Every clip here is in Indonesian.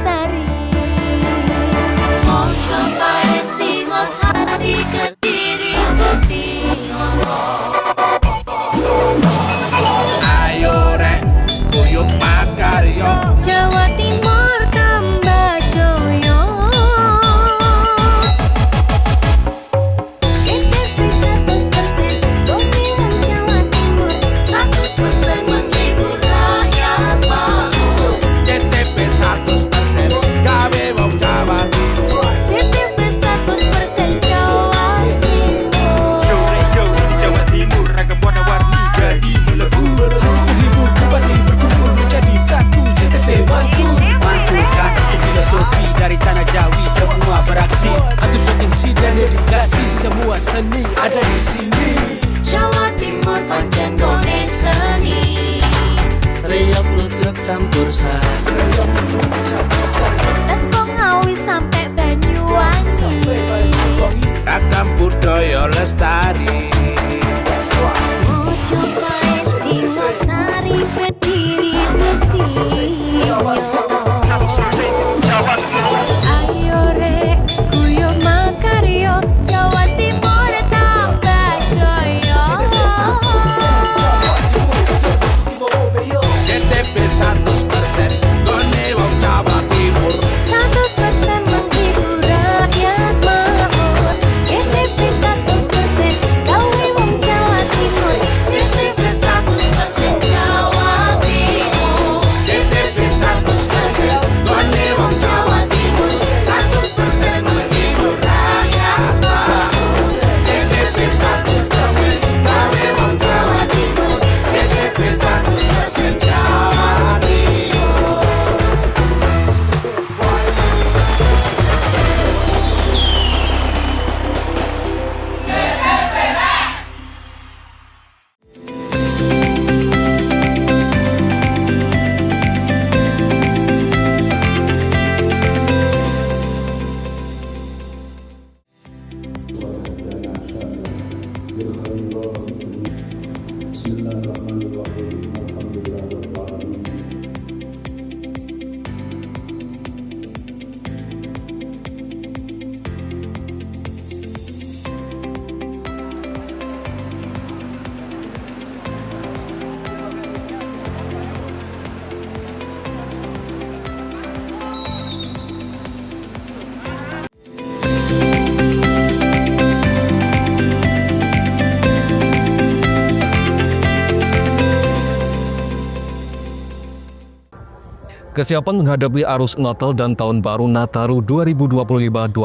lestari. Mau cobain Singosari, Kediri, Kediri. Ayo rek, kuyuk makaryo. Jawa Timur tambah joyo. CTV 100% Bumi Wong Jawa Timur, 100% menghibur rakyat makmur. CTP 100% gawe wong Jawa Timur. CTV 100% Jawa Timur. Yo di Jawa Timur ragam warna-warni jadi melebur. Hati terhibur kembali berkumpul menjadi satu. JTV mantul mantulkan itu filosofi dari tanah Jawi, semua beraksi atur MC dan dedikasi, semua seni ada di sini. Jawa Timur pancen gone seni. Riok ludruk campur sari. Tembung Ngawi sampai Banyuwangi. Ragam budaya lestari. Mau cobain Singosari, Kediri, Kediri. Ayo rek, kuyuk makaryo. Jawa Timur tambah joyo. CTP 100% gone wong Jawa Timur. 100% menghibur rakyat makmur. CTV 100% gawe wong Jawa Timur. CTV 100% Jawa Timur. CTP 100% gone wong Jawa Timur. 100% menghibur rakyat makmur. CTP 100% gawe wong Jawa Timur. CTP 100% Jawa Timur. Bismillahirrahmanirrahim. Alhamdulillahirrahmanirrahim. Kesiapan menghadapi arus Natal dan Tahun Baru Nataru 2025-2026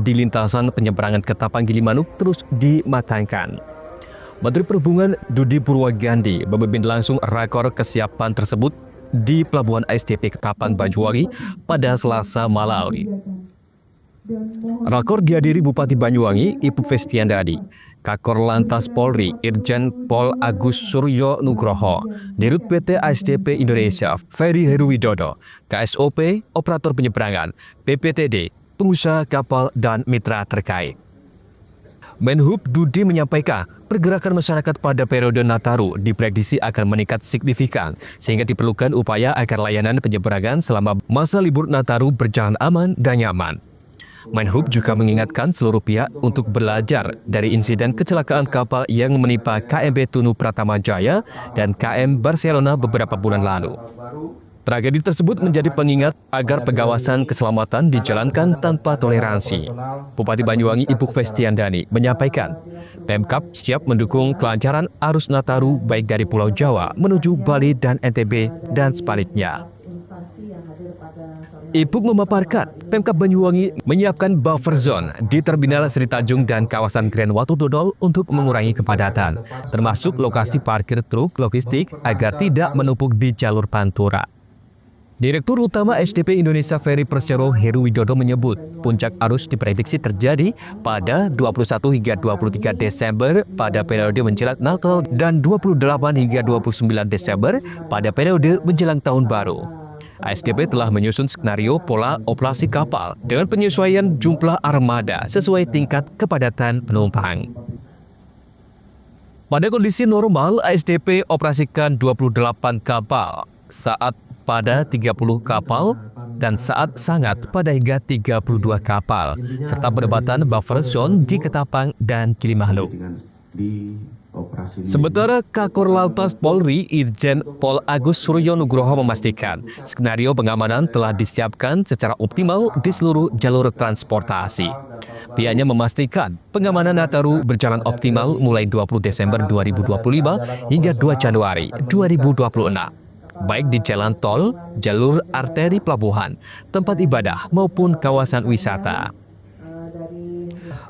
di lintasan penyeberangan Ketapang Gilimanuk terus dimatangkan. Menteri Perhubungan Budi Purwagandi memimpin langsung rakor kesiapan tersebut di Pelabuhan ASDP Ketapang Banyuwangi pada Selasa malam. Rakor dihadiri Bupati Banyuwangi, Ibu Festiandadi, Kakor Lantas Polri, Irjen Pol Agus Suryo Nugroho, Dirut PT ASDP Indonesia, Ferry Heruwidodo, KSOP, Operator Penyeberangan, PPTD, pengusaha kapal, dan mitra terkait. Menhub Budi menyampaikan pergerakan masyarakat pada periode Nataru diprediksi akan meningkat signifikan sehingga diperlukan upaya agar layanan penyeberangan selama masa libur Nataru berjalan aman dan nyaman. Menhub juga mengingatkan seluruh pihak untuk belajar dari insiden kecelakaan kapal yang menimpa KMB Tunu Pratama Jaya dan KM Barcelona beberapa bulan lalu. Tragedi tersebut menjadi pengingat agar pengawasan keselamatan dijalankan tanpa toleransi. Bupati Banyuwangi Ibu Festiandani menyampaikan, Pemkab siap mendukung kelancaran arus Nataru baik dari Pulau Jawa menuju Bali dan NTB dan sebaliknya. Ibu memaparkan, Pemkab Banyuwangi menyiapkan buffer zone di Terminal Sri Tanjung dan kawasan Grand Watu Dodol untuk mengurangi kepadatan, termasuk lokasi parkir truk logistik agar tidak menumpuk di jalur Pantura. Direktur Utama SDP Indonesia Ferry Persero Heruwidodo menyebut, puncak arus diprediksi terjadi pada 21 hingga 23 Desember pada periode menjelang Natal dan 28 hingga 29 Desember pada periode menjelang Tahun Baru. ASDP telah menyusun skenario pola operasi kapal dengan penyesuaian jumlah armada sesuai tingkat kepadatan penumpang. Pada kondisi normal, ASDP operasikan 28 kapal saat pada 30 kapal dan saat sangat pada hingga 32 kapal, serta penempatan buffer zone di Ketapang dan Gilimanuk. Sementara Kakor Lantas Polri Irjen Pol Agus Suryo Nugroho memastikan skenario pengamanan telah disiapkan secara optimal di seluruh jalur transportasi. Pihaknya memastikan pengamanan Nataru berjalan optimal mulai 20 Desember 2025 hingga 2 Januari 2026, baik di jalan tol, jalur arteri pelabuhan, tempat ibadah maupun kawasan wisata.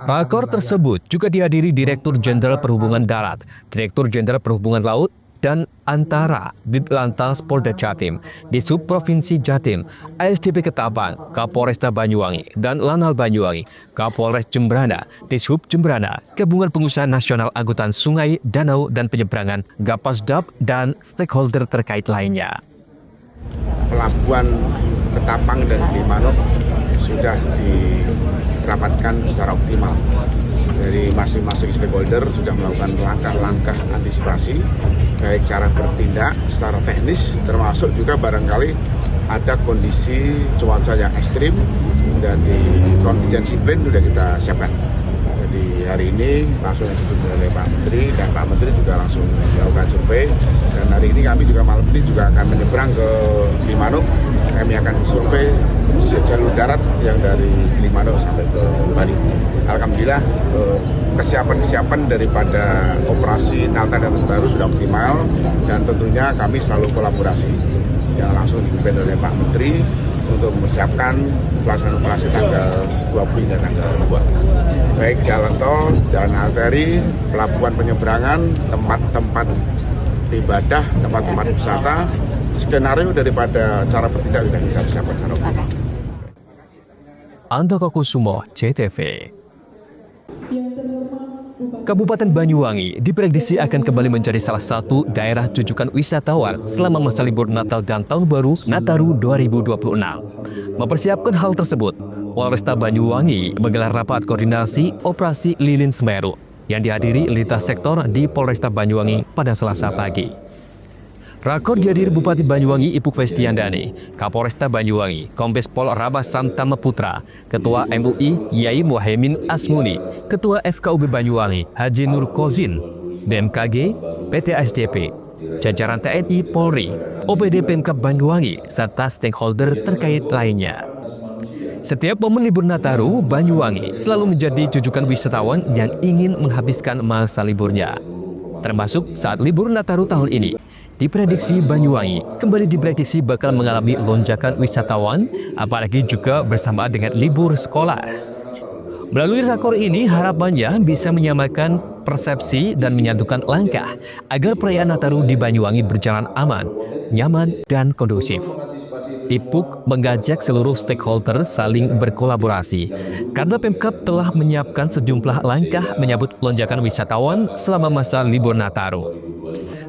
Rakor tersebut juga dihadiri Direktur Jenderal Perhubungan Darat, Direktur Jenderal Perhubungan Laut dan Antara, Ditlantas Polda Jatim, Disub Provinsi Jatim, ASDP Ketapang, Kapolresta Banyuwangi, dan Lanal Banyuwangi, Kapolres Jembrana, Dishub Jembrana, Gabungan Pengusaha Nasional Angkutan Sungai, Danau, dan Penyeberangan, Gapasdap, dan stakeholder terkait lainnya. Pelabuhan Ketapang dan Gilimanuk sudah dirapatkan secara optimal. Dari masing-masing stakeholder sudah melakukan langkah-langkah antisipasi, baik cara bertindak secara teknis, termasuk juga barangkali ada kondisi cuaca yang ekstrim, dan di contingency plan sudah kita siapkan. Jadi hari ini langsung dipimpin oleh Pak Menteri, dan Pak Menteri juga langsung melakukan survei, dan hari ini kami juga malam ini juga akan menyeberang ke Gilimanuk. Kami akan survei jalur darat yang dari Gilimanuk sampai ke Bali. Alhamdulillah kesiapan daripada operasi Nalta dan Baru sudah optimal, dan tentunya kami selalu kolaborasi yang langsung dipimpin oleh Pak Menteri untuk mempersiapkan pelaksanaan operasi tanggal 20 hingga tanggal 2. Baik jalan tol, jalan arteri, pelabuhan penyeberangan, tempat-tempat ibadah, tempat-tempat wisata, skenario daripada cara bertindak sudah kita siapkan secara optimal. Andoko Kusumo, JTV. Kabupaten Banyuwangi diprediksi akan kembali menjadi salah satu daerah rujukan wisatawan selama masa libur Natal dan Tahun Baru Nataru 2026. Mempersiapkan hal tersebut, Polresta Banyuwangi menggelar rapat koordinasi operasi Lilin Semeru yang dihadiri lintas sektor di Polresta Banyuwangi pada Selasa pagi. Rakor dihadiri Bupati Banyuwangi Ipuk Festiandani, Kapolresta Banyuwangi, Kombes Pol Rabah Santama Putra, Ketua MUI Yai Muhaimin Asmuni, Ketua FKUB Banyuwangi Haji Nur Kozin, BMKG, PT ASDP, jajaran TNI Polri, OPD Pemkab Banyuwangi, serta stakeholder terkait lainnya. Setiap momen libur Nataru, Banyuwangi selalu menjadi rujukan wisatawan yang ingin menghabiskan masa liburnya. Termasuk saat libur Nataru tahun ini, diprediksi Banyuwangi kembali diprediksi bakal mengalami lonjakan wisatawan, apalagi juga bersamaan dengan libur sekolah. Melalui rakor ini harapannya bisa menyamakan persepsi dan menyatukan langkah agar perayaan Nataru di Banyuwangi berjalan aman, nyaman, dan kondusif. Ipuk mengajak seluruh stakeholder saling berkolaborasi karena Pemkab telah menyiapkan sejumlah langkah menyambut lonjakan wisatawan selama masa libur Nataru.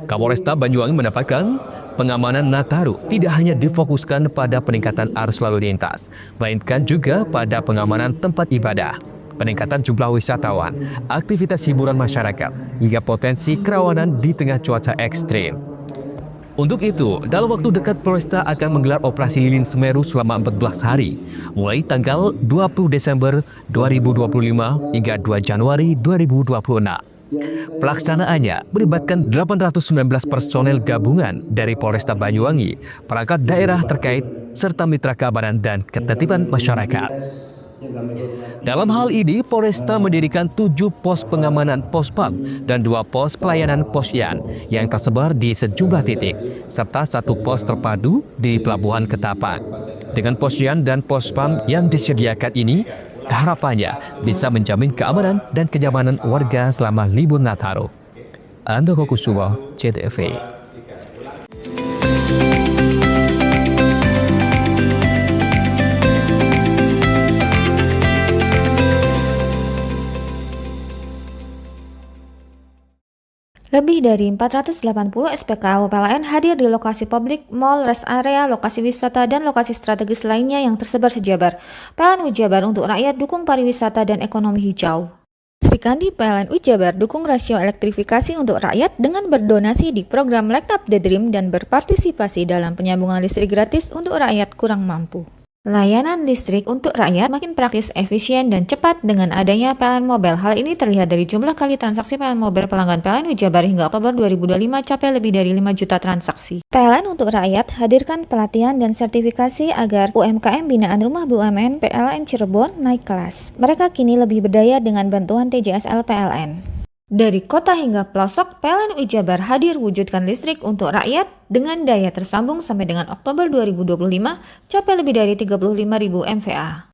Kapolresta Banyuwangi mendapatkan pengamanan Nataru tidak hanya difokuskan pada peningkatan arus lalu lintas, melainkan juga pada pengamanan tempat ibadah, peningkatan jumlah wisatawan, aktivitas hiburan masyarakat, hingga potensi kerawanan di tengah cuaca ekstrim. Untuk itu, dalam waktu dekat Polresta akan menggelar operasi Lilin Semeru selama 14 hari, mulai tanggal 20 Desember 2025 hingga 2 Januari 2026. Pelaksanaannya melibatkan 819 personel gabungan dari Polresta Banyuwangi, perangkat daerah terkait, serta mitra keamanan dan ketertiban masyarakat. Dalam hal ini, Polresta mendirikan 7 pos pengamanan Pospam dan 2 pos pelayanan Posyan yang tersebar di sejumlah titik, serta 1 pos terpadu di Pelabuhan Ketapang. Dengan Posyan dan Pospam yang disediakan ini, harapannya bisa menjamin keamanan dan kenyamanan warga selama libur Nataru. Andoko Kusumo, JTV. Lebih dari 480 SPKU PLN hadir di lokasi publik, mal, rest area, lokasi wisata, dan lokasi strategis lainnya yang tersebar sejabar. PLN Ujabar untuk rakyat dukung pariwisata dan ekonomi hijau. Sri Kandi PLN Ujabar dukung rasio elektrifikasi untuk rakyat dengan berdonasi di program Light Up the Dream dan berpartisipasi dalam penyambungan listrik gratis untuk rakyat kurang mampu. Layanan listrik untuk rakyat makin praktis, efisien, dan cepat dengan adanya PLN Mobile. Hal ini terlihat dari jumlah kali transaksi PLN Mobile pelanggan PLN Wijabar hingga Oktober 2025 capai lebih dari 5 juta transaksi. PLN untuk rakyat hadirkan pelatihan dan sertifikasi agar UMKM binaan Rumah BUMN PLN Cirebon naik kelas. Mereka kini lebih berdaya dengan bantuan TJSL PLN. Dari kota hingga pelosok, PLN Wijabar hadir wujudkan listrik untuk rakyat dengan daya tersambung sampai dengan Oktober 2025 capai lebih dari 35.000 MVA.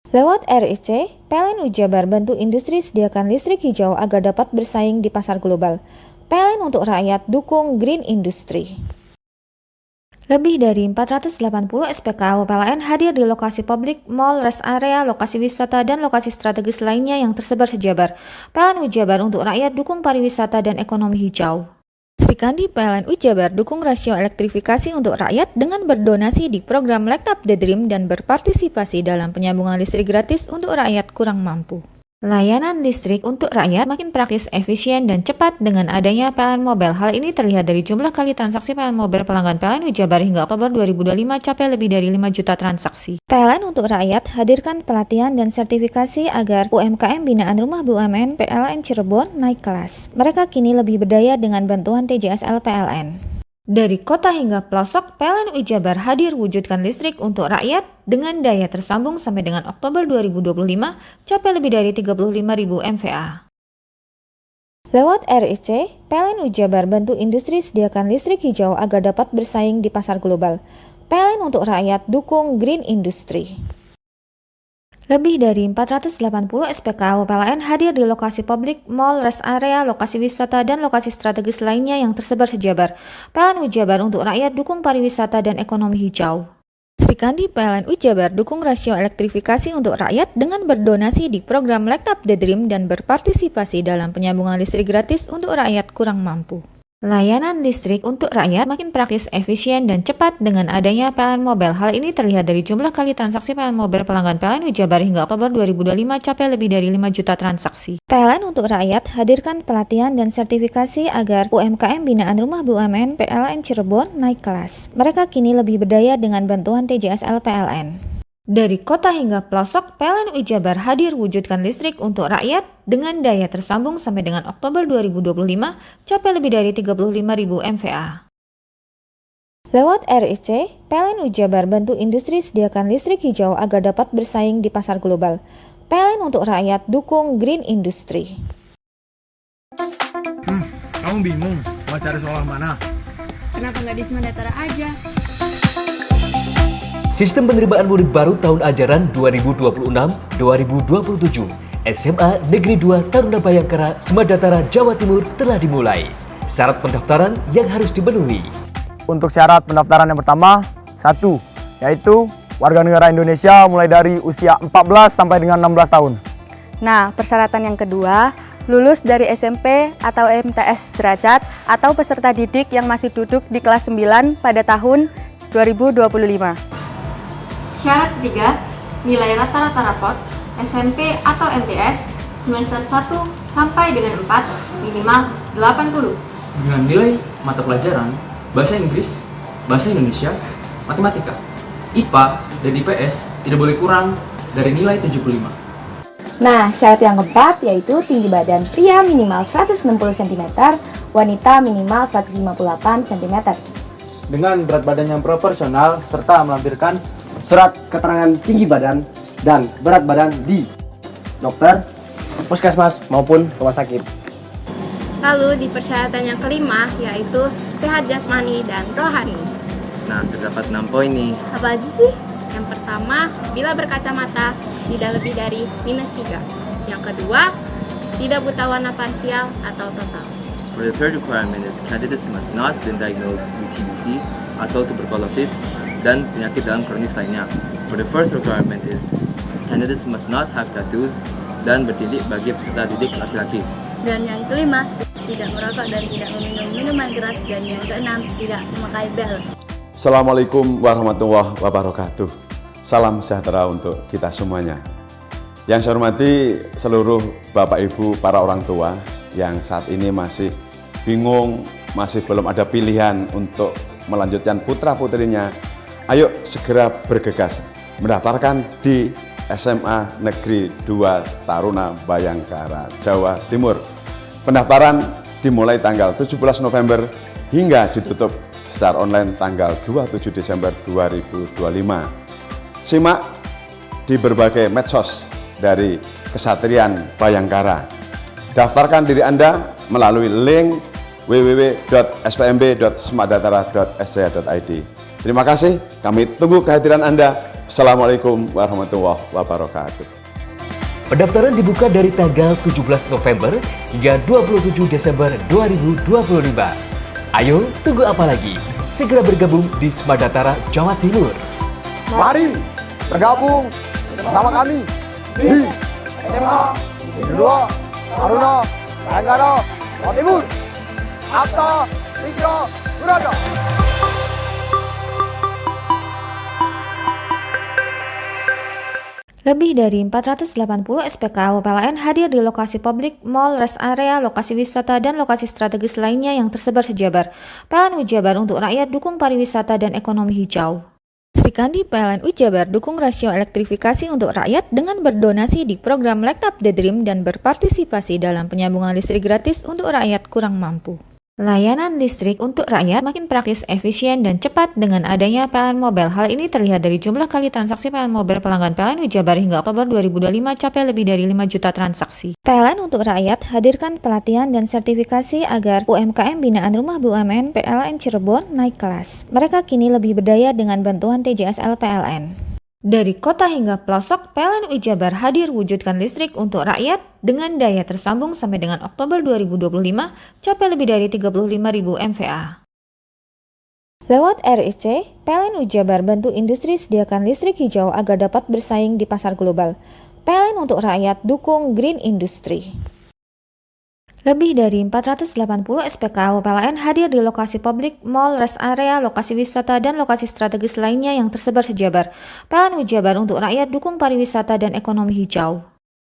Lewat RIC, PLN Wijabar bantu industri sediakan listrik hijau agar dapat bersaing di pasar global. PLN untuk rakyat dukung Green Industry. Lebih dari 480 SPKU PLN hadir di lokasi publik, mall, rest area, lokasi wisata, dan lokasi strategis lainnya yang tersebar sejabar. PLN Wijabar untuk rakyat dukung pariwisata dan ekonomi hijau. Srikandi PLN Wijabar dukung rasio elektrifikasi untuk rakyat dengan berdonasi di program Light Up the Dream dan berpartisipasi dalam penyambungan listrik gratis untuk rakyat kurang mampu. Layanan listrik untuk rakyat makin praktis, efisien, dan cepat dengan adanya PLN Mobile. Hal ini terlihat dari jumlah kali transaksi PLN Mobile pelanggan PLN Wijabar hingga Oktober 2025 capai lebih dari 5 juta transaksi. PLN untuk rakyat hadirkan pelatihan dan sertifikasi agar UMKM binaan Rumah BUMN PLN Cirebon naik kelas. Mereka kini lebih berdaya dengan bantuan TJSL PLN. Dari kota hingga pelosok, PLN Wijabar hadir wujudkan listrik untuk rakyat dengan daya tersambung sampai dengan Oktober 2025 capai lebih dari 35.000 MVA. Lewat RIC, PLN Wijabar bantu industri sediakan listrik hijau agar dapat bersaing di pasar global. PLN untuk rakyat dukung Green Industry. Lebih dari 480 SPKU PLN hadir di lokasi publik, mall, rest area, lokasi wisata, dan lokasi strategis lainnya yang tersebar sejabar. PLN Wijabar untuk rakyat dukung pariwisata dan ekonomi hijau. Srikandi PLN Wijabar dukung rasio elektrifikasi untuk rakyat dengan berdonasi di program Light Up the Dream dan berpartisipasi dalam penyambungan listrik gratis untuk rakyat kurang mampu. Layanan listrik untuk rakyat makin praktis, efisien, dan cepat dengan adanya PLN Mobile. Hal ini terlihat dari jumlah kali transaksi PLN Mobile pelanggan PLN Wijabar hingga Oktober 2025 capai lebih dari 5 juta transaksi. PLN untuk rakyat hadirkan pelatihan dan sertifikasi agar UMKM binaan Rumah BUMN PLN Cirebon naik kelas. Mereka kini lebih berdaya dengan bantuan TJSL PLN. Dari kota hingga pelosok, PLN Wijabar hadir wujudkan listrik untuk rakyat dengan daya tersambung sampai dengan Oktober 2025 capai lebih dari 35.000 MVA. Lewat RIC, PLN Wijabar bantu industri sediakan listrik hijau agar dapat bersaing di pasar global. PLN untuk rakyat dukung Green Industry. Kamu bingung mau cari sekolah mana? Kenapa nggak di Semandatara aja? Sistem penerimaan murid baru tahun ajaran 2026-2027 SMA Negeri 2 Taruna Bayangkara, Semandatara, Jawa Timur telah dimulai. Syarat pendaftaran yang harus dipenuhi. Untuk syarat pendaftaran yang pertama, 1, yaitu warga negara Indonesia mulai dari usia 14 sampai dengan 16 tahun. Nah, persyaratan yang kedua, lulus dari SMP atau MTS derajat atau peserta didik yang masih duduk di kelas 9 pada tahun 2025. Syarat ketiga, nilai rata-rata raport SMP atau MTS semester 1 sampai dengan 4 minimal 80. Dengan nilai mata pelajaran Bahasa Inggris, Bahasa Indonesia, Matematika, IPA, dan IPS tidak boleh kurang dari nilai 75. Nah, syarat yang keempat yaitu tinggi badan pria minimal 160 cm, wanita minimal 158 cm. Dengan berat badan yang proporsional serta melampirkan surat keterangan tinggi badan dan berat badan di dokter, puskesmas maupun rumah sakit. Lalu di persyaratan yang kelima yaitu sehat jasmani dan rohani. Nah, terdapat 6 poin nih. Apa aja sih? Yang pertama, bila berkacamata tidak lebih dari -3. Yang kedua, tidak buta warna parsial atau total. For the third requirement is candidates must not been diagnosed with TBC atau tuberculosis dan penyakit dalam kronis lainnya. For the fourth requirement is candidates must not have tattoos dan bertindik bagi peserta didik laki-laki. Dan yang kelima, tidak merokok dan tidak meminum minuman keras. Dan yang keenam, tidak memakai bel. Assalamualaikum warahmatullahi wabarakatuh. Salam sejahtera untuk kita semuanya. Yang saya hormati seluruh Bapak Ibu para orang tua yang saat ini masih bingung, masih belum ada pilihan untuk melanjutkan putra-putrinya Ayo segera bergegas mendaftarkan di SMA Negeri 2 Taruna Bayangkara, Jawa Timur. Pendaftaran dimulai tanggal 17 November hingga ditutup secara online tanggal 27 Desember 2025. Simak di berbagai medsos dari Kesatrian Bayangkara. Daftarkan diri Anda melalui link www.spmb.semakdatara.sc.id. Terima kasih, kami tunggu kehadiran Anda. Assalamualaikum warahmatullahi wabarakatuh. Pendaftaran dibuka dari tanggal 17 November hingga 27 Desember 2025. Ayo, tunggu apa lagi? Segera bergabung di Semakdatara, Jawa Timur. Mari bergabung bersama kami di SMA Negeri 2 Taruna Bayangkara, Jawa Timur. Akta Tiga Berada. Lebih dari 480 SPKA PLN hadir di lokasi publik, mall, rest area, lokasi wisata, dan lokasi strategis lainnya yang tersebar sejabar. PLN Ujabar untuk rakyat dukung pariwisata dan ekonomi hijau. Sri Kandi PLN Ujabar dukung rasio elektrifikasi untuk rakyat dengan berdonasi di program Light Up the Dream dan berpartisipasi dalam penyambungan listrik gratis untuk rakyat kurang mampu. Layanan listrik untuk rakyat makin praktis, efisien, dan cepat dengan adanya PLN Mobile. Hal ini terlihat dari jumlah kali transaksi PLN Mobile pelanggan PLN Ujabar hingga Oktober 2025 capai lebih dari 5 juta transaksi. PLN untuk rakyat hadirkan pelatihan dan sertifikasi agar UMKM binaan Rumah BUMN PLN Cirebon naik kelas. Mereka kini lebih berdaya dengan bantuan TJSL PLN. Dari kota hingga pelosok, PLN Ujabar hadir wujudkan listrik untuk rakyat dengan daya tersambung sampai dengan Oktober 2025 capai lebih dari 35.000 MVA. Lewat RIC, PLN Ujabar bantu industri sediakan listrik hijau agar dapat bersaing di pasar global. PLN untuk rakyat dukung green industry. Lebih dari 480 SPKA PLN hadir di lokasi publik, mall, rest area, lokasi wisata, dan lokasi strategis lainnya yang tersebar sejabar. PLN Ujabar untuk rakyat dukung pariwisata dan ekonomi hijau.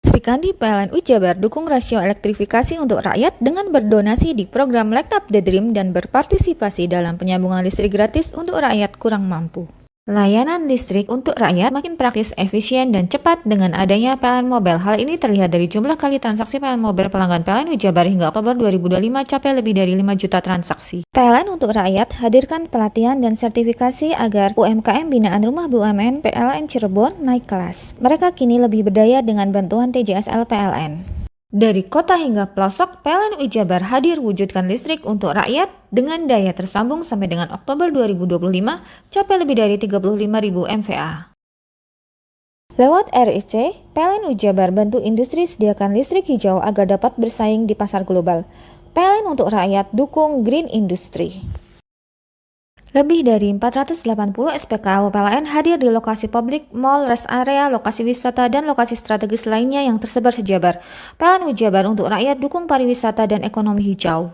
Sri Kandi PLN Ujabar dukung rasio elektrifikasi untuk rakyat dengan berdonasi di program Light Up the Dream dan berpartisipasi dalam penyambungan listrik gratis untuk rakyat kurang mampu. Layanan listrik untuk rakyat makin praktis, efisien, dan cepat dengan adanya PLN Mobile. Hal ini terlihat dari jumlah kali transaksi PLN Mobile pelanggan PLN Ujabar hingga Oktober 2025 capai lebih dari 5 juta transaksi. PLN untuk rakyat hadirkan pelatihan dan sertifikasi agar UMKM binaan Rumah BUMN PLN Cirebon naik kelas. Mereka kini lebih berdaya dengan bantuan TJSL PLN. Dari kota hingga pelosok, PLN Ujabar hadir wujudkan listrik untuk rakyat dengan daya tersambung sampai dengan Oktober 2025 capai lebih dari 35.000 MVA. Lewat RIC, PLN Ujabar bantu industri sediakan listrik hijau agar dapat bersaing di pasar global. PLN untuk rakyat dukung green industry. Lebih dari 480 SPKA PLN hadir di lokasi publik, mall, rest area, lokasi wisata, dan lokasi strategis lainnya yang tersebar sejabar. PLN Ujabar untuk rakyat dukung pariwisata dan ekonomi hijau.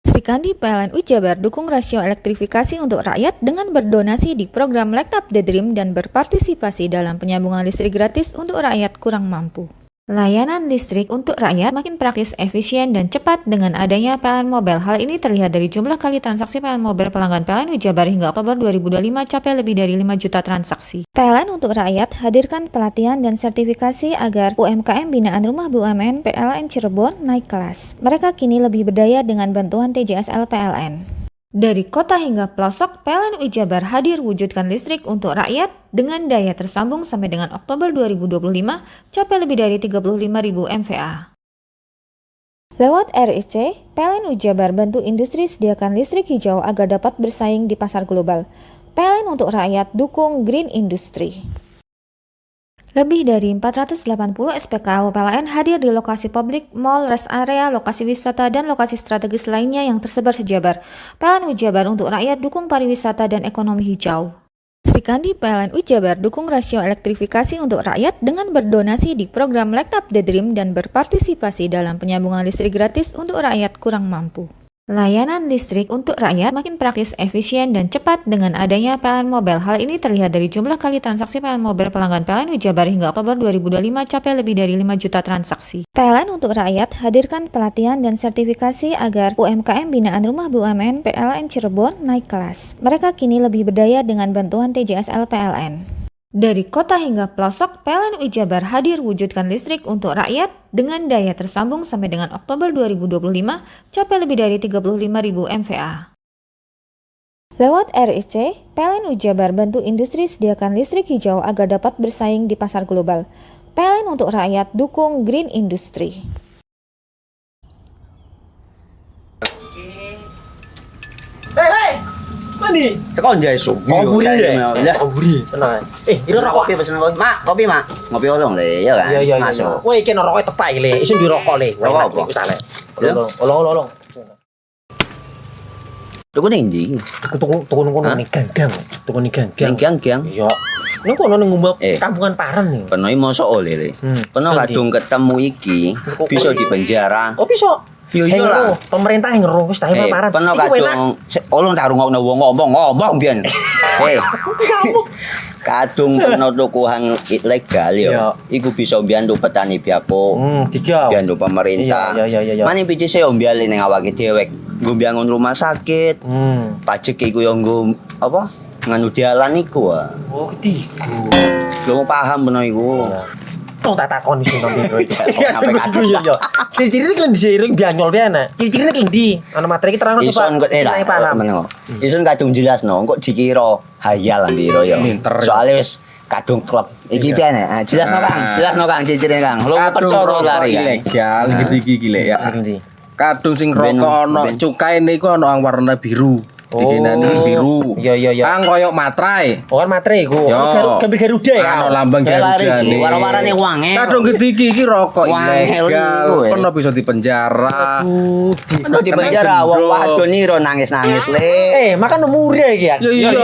Sri Kandi PLN Ujabar dukung rasio elektrifikasi untuk rakyat dengan berdonasi di program Light Up the Dream dan berpartisipasi dalam penyambungan listrik gratis untuk rakyat kurang mampu. Layanan listrik untuk rakyat makin praktis, efisien, dan cepat dengan adanya PLN Mobile. Hal ini terlihat dari jumlah kali transaksi PLN Mobile pelanggan PLN Ujabar hingga Oktober 2025 capai lebih dari 5 juta transaksi. PLN untuk rakyat hadirkan pelatihan dan sertifikasi agar UMKM binaan Rumah BUMN PLN Cirebon naik kelas. Mereka kini lebih berdaya dengan bantuan TJSL PLN. Dari kota hingga pelosok, PLN Ujabar hadir wujudkan listrik untuk rakyat dengan daya tersambung sampai dengan Oktober 2025 capai lebih dari 35.000 MVA. Lewat RIC, PLN Ujabar bantu industri sediakan listrik hijau agar dapat bersaing di pasar global. PLN untuk rakyat dukung green industry. Lebih dari 480 SPKA PLN hadir di lokasi publik, mall, rest area, lokasi wisata, dan lokasi strategis lainnya yang tersebar sejabar. PLN Ujabar untuk rakyat dukung pariwisata dan ekonomi hijau. Sri Kandi PLN Ujabar dukung rasio elektrifikasi untuk rakyat dengan berdonasi di program Light Up the Dream dan berpartisipasi dalam penyambungan listrik gratis untuk rakyat kurang mampu. Layanan listrik untuk rakyat makin praktis, efisien, dan cepat dengan adanya PLN Mobile. Hal ini terlihat dari jumlah kali transaksi PLN Mobile pelanggan PLN Wijabar hingga Oktober 2025 capai lebih dari 5 juta transaksi. PLN untuk rakyat hadirkan pelatihan dan sertifikasi agar UMKM binaan Rumah BUMN PLN Cirebon naik kelas. Mereka kini lebih berdaya dengan bantuan TJSL PLN. Dari kota hingga pelosok, PLN Wijabar hadir wujudkan listrik untuk rakyat dengan daya tersambung sampai dengan Oktober 2025 capai lebih dari 35.000 MVA. Lewat RIC, PLN Wijabar bantu industri sediakan listrik hijau agar dapat bersaing di pasar global. PLN untuk rakyat dukung green industry. Mandi. Tekan jaya sugi. Kopi ya. Kopi. Tenang. Ini rokok kopi pesen kopi. Mak, kopi, Mak. Ngopi olong le, ya kan? Iya. Masuk. Kowe iki rokok tepak iki le. Isin dirokok le. Rokok apa? Wis ale. Olong. Tuku ning ndi? Tuku ngono ning gang. Tuku ning gang. Ning gang. Iya. Ning kono ning ngumbat kampungan Paren nih. Kena mosok oleh le. Kena kadung ketemu iki bisa dipenjara. Oh, bisa. Yo lah, pemerintah yang ngeruh wis tahe paparan. Peno kadung olong tak rungokno wong ngomong biyen. Kadung peno tuku hang ilegal yo. Iku bisa mbiyantu petani biapo. Mbiyantu pemerintah. Mane picise yo mbiale ning awake dhewe. Nggo mbangun rumah sakit. Pajak iku yo nggo apa? Nganu dalan iku. Oh, ketiku. Lu paham peno iku. Tong tak takon sing nang biro iki. Ya yo. Ciri-cirine kan diseiring bianyol piye ana. Ciri-cirine kan ndi? Ana materi iki terangno coba. Ison paham. Ison kadung jelasno, kok dikira hayal biro yo. Soale wis kadung klub. Iki piye ana? Jelasno Kang ciri-cirine Kang. Lu percaya lari ilegal iki lek ya. Kadung sing rokok ana cukaine iku ana warna biru. Dikenani biru. Iya. Kang koyo matrai. Oh kan matrai iku. Gambar Garuda ya. Ono lambang Garuda. Warna-warnane wange. Kadung gede iki rokok ilegal. Pernah bisa dipenjara. Pernah dipenjara wong wadon niro nangis-nangis le. Makan umure iki ya. Iya.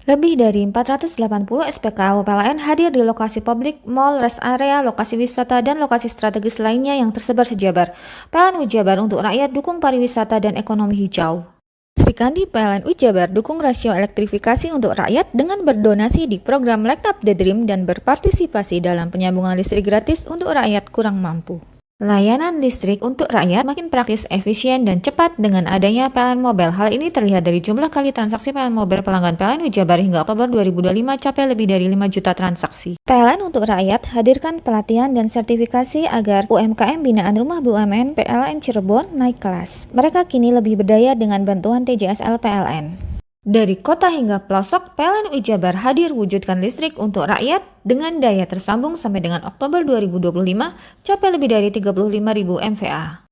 Lebih dari 480 SPKU PLN hadir di lokasi publik, mall, rest area, lokasi wisata, dan lokasi strategis lainnya yang tersebar sejabar. PLN Wijabar untuk rakyat dukung pariwisata dan ekonomi hijau. Sri Kandi PLN Wijabar dukung rasio elektrifikasi untuk rakyat dengan berdonasi di program Light Up the Dream dan berpartisipasi dalam penyambungan listrik gratis untuk rakyat kurang mampu. Layanan listrik untuk rakyat makin praktis, efisien, dan cepat dengan adanya PLN Mobile. Hal ini terlihat dari jumlah kali transaksi PLN Mobile pelanggan PLN Wijabar hingga Oktober 2025 capai lebih dari 5 juta transaksi. PLN untuk rakyat hadirkan pelatihan dan sertifikasi agar UMKM binaan Rumah BUMN PLN Cirebon naik kelas. Mereka kini lebih berdaya dengan bantuan TJSL PLN. Dari kota hingga pelosok, PLN Wijabar hadir wujudkan listrik untuk rakyat dengan daya tersambung sampai dengan Oktober 2025 capai lebih dari 35.000 MVA.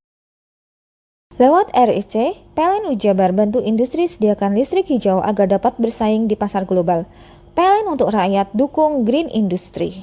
Lewat RIC, PLN Wijabar bantu industri sediakan listrik hijau agar dapat bersaing di pasar global. PLN untuk rakyat dukung green industry.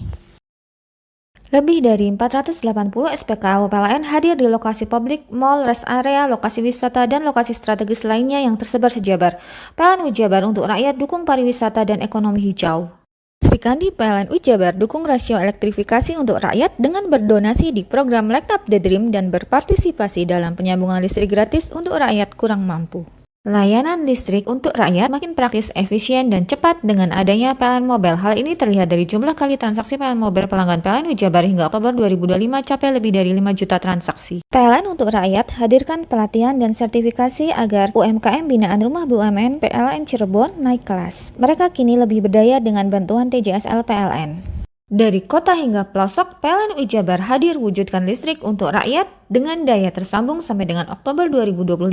Lebih dari 480 SPKU PLN hadir di lokasi publik, mall, rest area, lokasi wisata, dan lokasi strategis lainnya yang tersebar sejabar. PLN Wijabar untuk rakyat dukung pariwisata dan ekonomi hijau. Sri Kandi PLN Wijabar dukung rasio elektrifikasi untuk rakyat dengan berdonasi di program Light Up the Dream dan berpartisipasi dalam penyambungan listrik gratis untuk rakyat kurang mampu. Layanan listrik untuk rakyat makin praktis, efisien, dan cepat dengan adanya PLN Mobile. Hal ini terlihat dari jumlah kali transaksi PLN Mobile pelanggan PLN Wijabar hingga Oktober 2025 capai lebih dari 5 juta transaksi. PLN untuk rakyat hadirkan pelatihan dan sertifikasi agar UMKM binaan Rumah BUMN PLN Cirebon naik kelas. Mereka kini lebih berdaya dengan bantuan TJSL PLN. Dari kota hingga pelosok, PLN Wijabar hadir wujudkan listrik untuk rakyat dengan daya tersambung sampai dengan Oktober 2025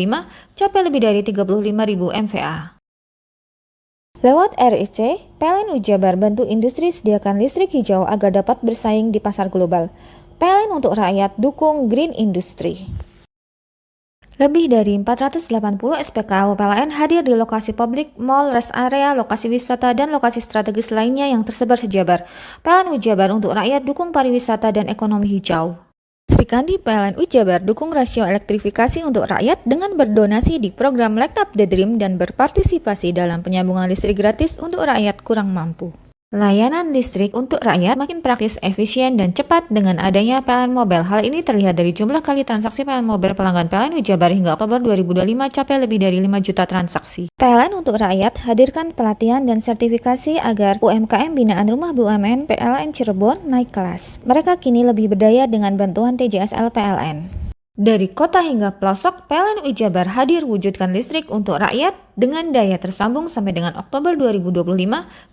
capai lebih dari 35.000 MVA. Lewat RIC, PLN Wijabar bantu industri sediakan listrik hijau agar dapat bersaing di pasar global. PLN untuk rakyat dukung green industry. Lebih dari 480 SPKU PLN hadir di lokasi publik, mall, rest area, lokasi wisata, dan lokasi strategis lainnya yang tersebar sejabar. PLN Wijabar untuk rakyat dukung pariwisata dan ekonomi hijau. Sri Kandi PLN Wijabar dukung rasio elektrifikasi untuk rakyat dengan berdonasi di program Light Up the Dream dan berpartisipasi dalam penyambungan listrik gratis untuk rakyat kurang mampu. Layanan listrik untuk rakyat makin praktis, efisien, dan cepat dengan adanya PLN Mobile. Hal ini terlihat dari jumlah kali transaksi PLN Mobile pelanggan PLN Wijabar hingga Oktober 2025 capai lebih dari 5 juta transaksi. PLN untuk rakyat hadirkan pelatihan dan sertifikasi agar UMKM binaan Rumah BUMN PLN Cirebon naik kelas. Mereka kini lebih berdaya dengan bantuan TJSL PLN. Dari kota hingga pelosok, PLN Wijabar hadir wujudkan listrik untuk rakyat dengan daya tersambung sampai dengan Oktober 2025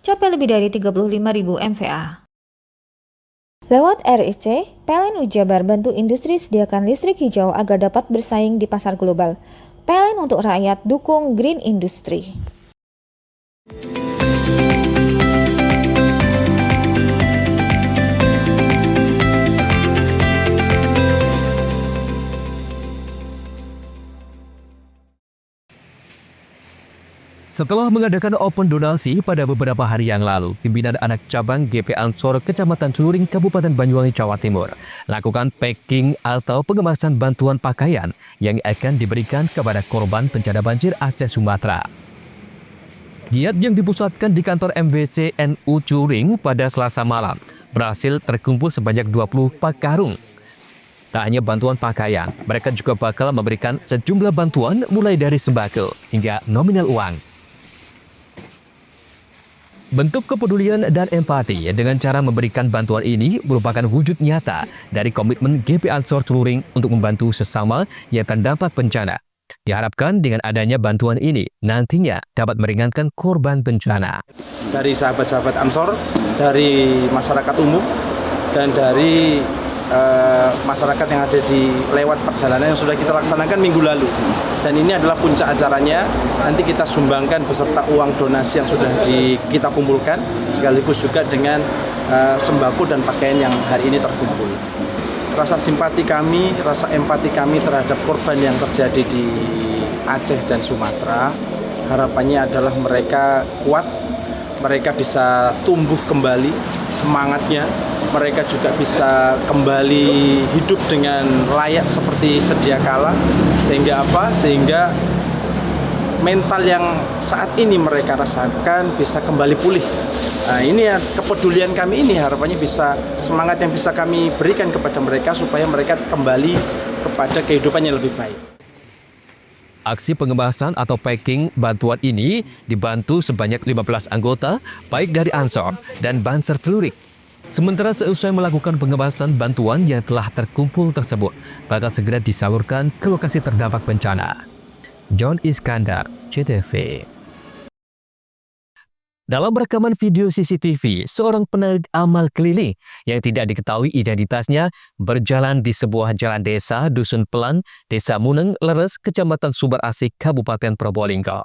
capai lebih dari 35.000 MVA. Lewat RIC, PLN Wijabar bantu industri sediakan listrik hijau agar dapat bersaing di pasar global. PLN untuk rakyat dukung Green Industry. Setelah mengadakan open donasi pada beberapa hari yang lalu, pimpinan anak cabang GP Ansor Kecamatan Celuring, Kabupaten Banyuwangi, Jawa Timur, lakukan packing atau pengemasan bantuan pakaian yang akan diberikan kepada korban bencana banjir Aceh Sumatera. Giat yang dipusatkan di kantor MWC NU Celuring pada Selasa malam berhasil terkumpul sebanyak 20 pak karung. Tak hanya bantuan pakaian, mereka juga bakal memberikan sejumlah bantuan mulai dari sembako hingga nominal uang. Bentuk kepedulian dan empati dengan cara memberikan bantuan ini merupakan wujud nyata dari komitmen GP Ansor Celuring untuk membantu sesama yang terdampak bencana. Diharapkan dengan adanya bantuan ini nantinya dapat meringankan korban bencana. Dari sahabat-sahabat Ansor, dari masyarakat umum, dan dari masyarakat yang ada di lewat perjalanan yang sudah kita laksanakan minggu lalu. Dan ini adalah puncak acaranya. Nanti kita sumbangkan beserta uang donasi yang sudah kita kumpulkan, sekaligus juga dengan sembako dan pakaian yang hari ini terkumpul. Rasa simpati kami, rasa empati kami terhadap korban yang terjadi di Aceh dan Sumatera, harapannya adalah mereka kuat, mereka bisa tumbuh kembali semangatnya, mereka juga bisa kembali hidup dengan layak seperti sedia kala. Sehingga apa? Sehingga mental yang saat ini mereka rasakan bisa kembali pulih. Nah, ini ya kepedulian kami ini, harapannya bisa, semangat yang bisa kami berikan kepada mereka supaya mereka kembali kepada kehidupan yang lebih baik. Aksi pengemasan atau packing bantuan ini dibantu sebanyak 15 anggota, baik dari Ansor dan Banser Celuring. Sementara seusai melakukan pengemasan bantuan yang telah terkumpul tersebut, bakal segera disalurkan ke lokasi terdampak bencana. John Iskandar, CTV. Dalam rekaman video CCTV, seorang penarik amal keliling yang tidak diketahui identitasnya berjalan di sebuah jalan desa Dusun Pelan, Desa Muneng, Leres, Kecamatan Sumber Asih, Kabupaten Probolinggo.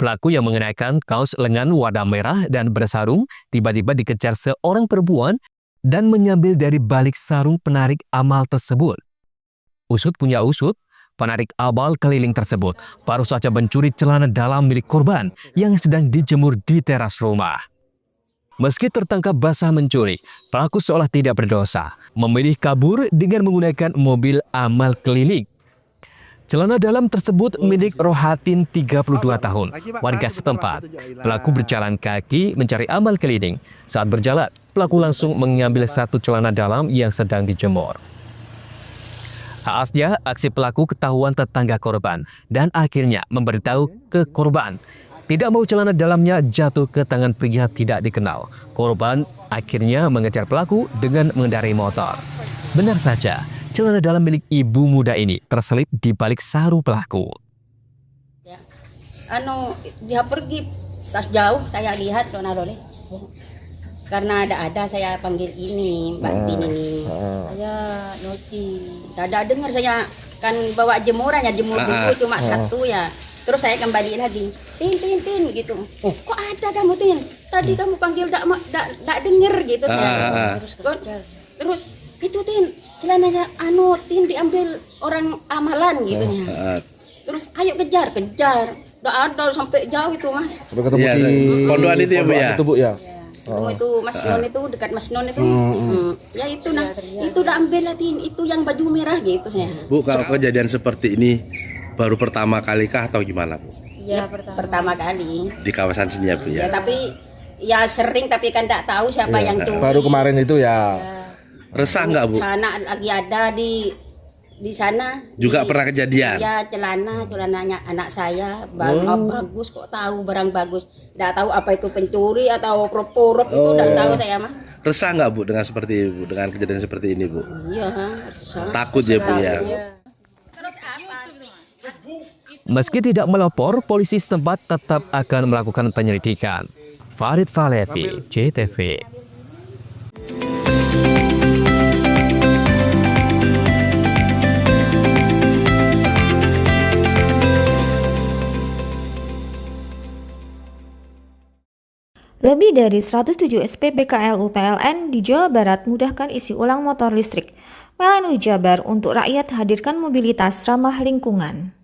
Pelaku yang mengenakan kaos lengan warna merah dan bersarung tiba-tiba dikejar seorang perempuan dan menyambil dari balik sarung penarik amal tersebut. Usut punya usut, penarik amal keliling tersebut baru saja mencuri celana dalam milik korban yang sedang dijemur di teras rumah. Meski tertangkap basah mencuri, pelaku seolah tidak berdosa, memilih kabur dengan menggunakan mobil amal keliling. Celana dalam tersebut milik Rohatin 32 tahun, warga setempat. Pelaku berjalan kaki mencari amal keliling. Saat berjalan, pelaku langsung mengambil satu celana dalam yang sedang dijemur. Haasnya, aksi pelaku ketahuan tetangga korban dan akhirnya memberitahu ke korban. Tidak mau celana dalamnya jatuh ke tangan pria tidak dikenal. Korban akhirnya mengejar pelaku dengan mengendarai motor. Benar saja, celana dalam milik ibu muda ini terselip di balik sarung pelaku. Ya, dia pergi pas jauh saya lihat dona-dona. Karena ada saya panggil ini Mbak Tin ini. Saya nyuci. Tidak dengar, saya kan bawa jemurannya, jemur dulu cuma satu ya. Terus saya kembali lagi. Tin gitu. Oh, kok ada kamu Tin? Tadi kamu panggil tidak dengar gitu saya. Terus itu Tin, celananya Tin diambil orang amalan gitu ya. Terus ayo kejar. Udah ada sampai jauh itu Mas. Sampai ketemu di pondokan itu ya Bu ya? Itu Bu ya. Ketemu itu Mas Non itu, dekat Mas Non itu. Ya itu nah, itu udah ambil Tin, itu yang baju merah gitu ya. Bu, kalau kejadian seperti ini baru pertama kali kah atau gimana Bu? Ya pertama kali. Di kawasan sini ya Bu ya. Ya tapi Ya sering tapi kan tidak tahu siapa yang curi. Baru kemarin itu ya. Resah nggak Bu? Sana lagi ada di sana. Juga pernah kejadian. Ya celananya anak saya bagus kok tahu barang bagus. Tidak tahu apa itu pencuri atau prop-prop itu tidak tahu saya mah. Resah nggak Bu dengan seperti Bu, dengan kejadian seperti ini Bu? Iya, resah. Takut ya Bu ya. Meski tidak melapor, polisi setempat tetap akan melakukan penyelidikan. Farid Falevi, JTV. Lebih dari 107 SPBKLU PLN di Jawa Barat mudahkan isi ulang motor listrik. PLN Jabar untuk rakyat hadirkan mobilitas ramah lingkungan.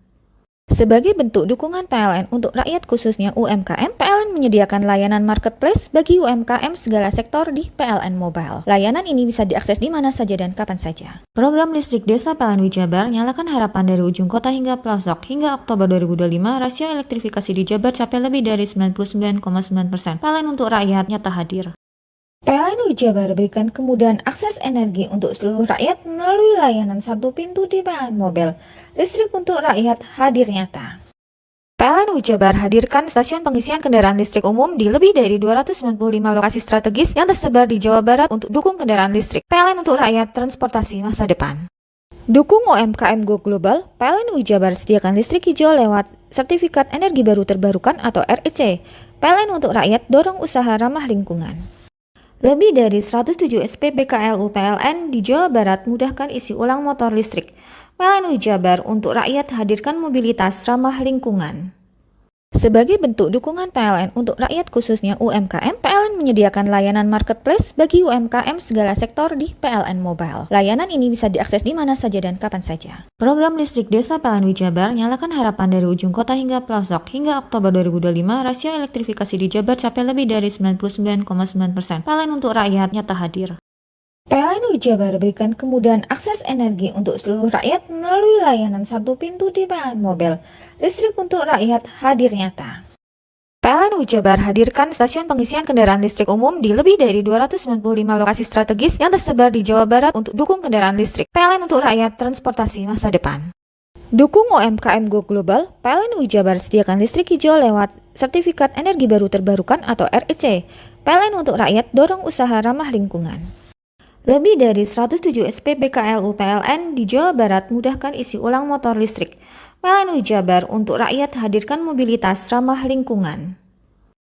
Sebagai bentuk dukungan PLN untuk rakyat khususnya UMKM, PLN menyediakan layanan marketplace bagi UMKM segala sektor di PLN Mobile. Layanan ini bisa diakses di mana saja dan kapan saja. Program listrik desa PLN Jabar nyalakan harapan dari ujung kota hingga pelosok. Hingga Oktober 2025, rasio elektrifikasi di Jabar capai lebih dari 99,9%. PLN untuk rakyat nyata hadir. PLN Jabar berikan kemudahan akses energi untuk seluruh rakyat melalui layanan satu pintu di PLN Mobile. Listrik untuk rakyat hadir nyata. PLN Jabar hadirkan stasiun pengisian kendaraan listrik umum di lebih dari 295 lokasi strategis yang tersebar di Jawa Barat untuk dukung kendaraan listrik. PLN untuk rakyat transportasi masa depan. Dukung UMKM Go Global, PLN Jabar sediakan listrik hijau lewat Sertifikat Energi Baru Terbarukan atau REC. PLN untuk rakyat dorong usaha ramah lingkungan. Lebih dari 107 SPBKLU PLN di Jawa Barat mudahkan isi ulang motor listrik. PLN Jabar untuk rakyat hadirkan mobilitas ramah lingkungan. Sebagai bentuk dukungan PLN untuk rakyat khususnya UMKM, PLN menyediakan layanan marketplace bagi UMKM segala sektor di PLN Mobile. Layanan ini bisa diakses di mana saja dan kapan saja. Program listrik desa PLN Jabar nyalakan harapan dari ujung kota hingga pelosok. Hingga Oktober 2025, rasio elektrifikasi di Jabar capai lebih dari 99,9%. PLN untuk rakyat nyata hadir. PLN Jabar berikan kemudahan akses energi untuk seluruh rakyat melalui layanan satu pintu di PLN Mobile. Listrik untuk rakyat hadir nyata. PLN Jabar hadirkan stasiun pengisian kendaraan listrik umum di lebih dari 295 lokasi strategis yang tersebar di Jawa Barat untuk dukung kendaraan listrik. PLN untuk rakyat transportasi masa depan. Dukung UMKM Go Global, PLN Jabar sediakan listrik hijau lewat Sertifikat Energi Baru Terbarukan atau REC. PLN untuk rakyat dorong usaha ramah lingkungan. Lebih dari 107 SPBKLU PLN di Jawa Barat mudahkan isi ulang motor listrik. PLN Jabar untuk rakyat hadirkan mobilitas ramah lingkungan.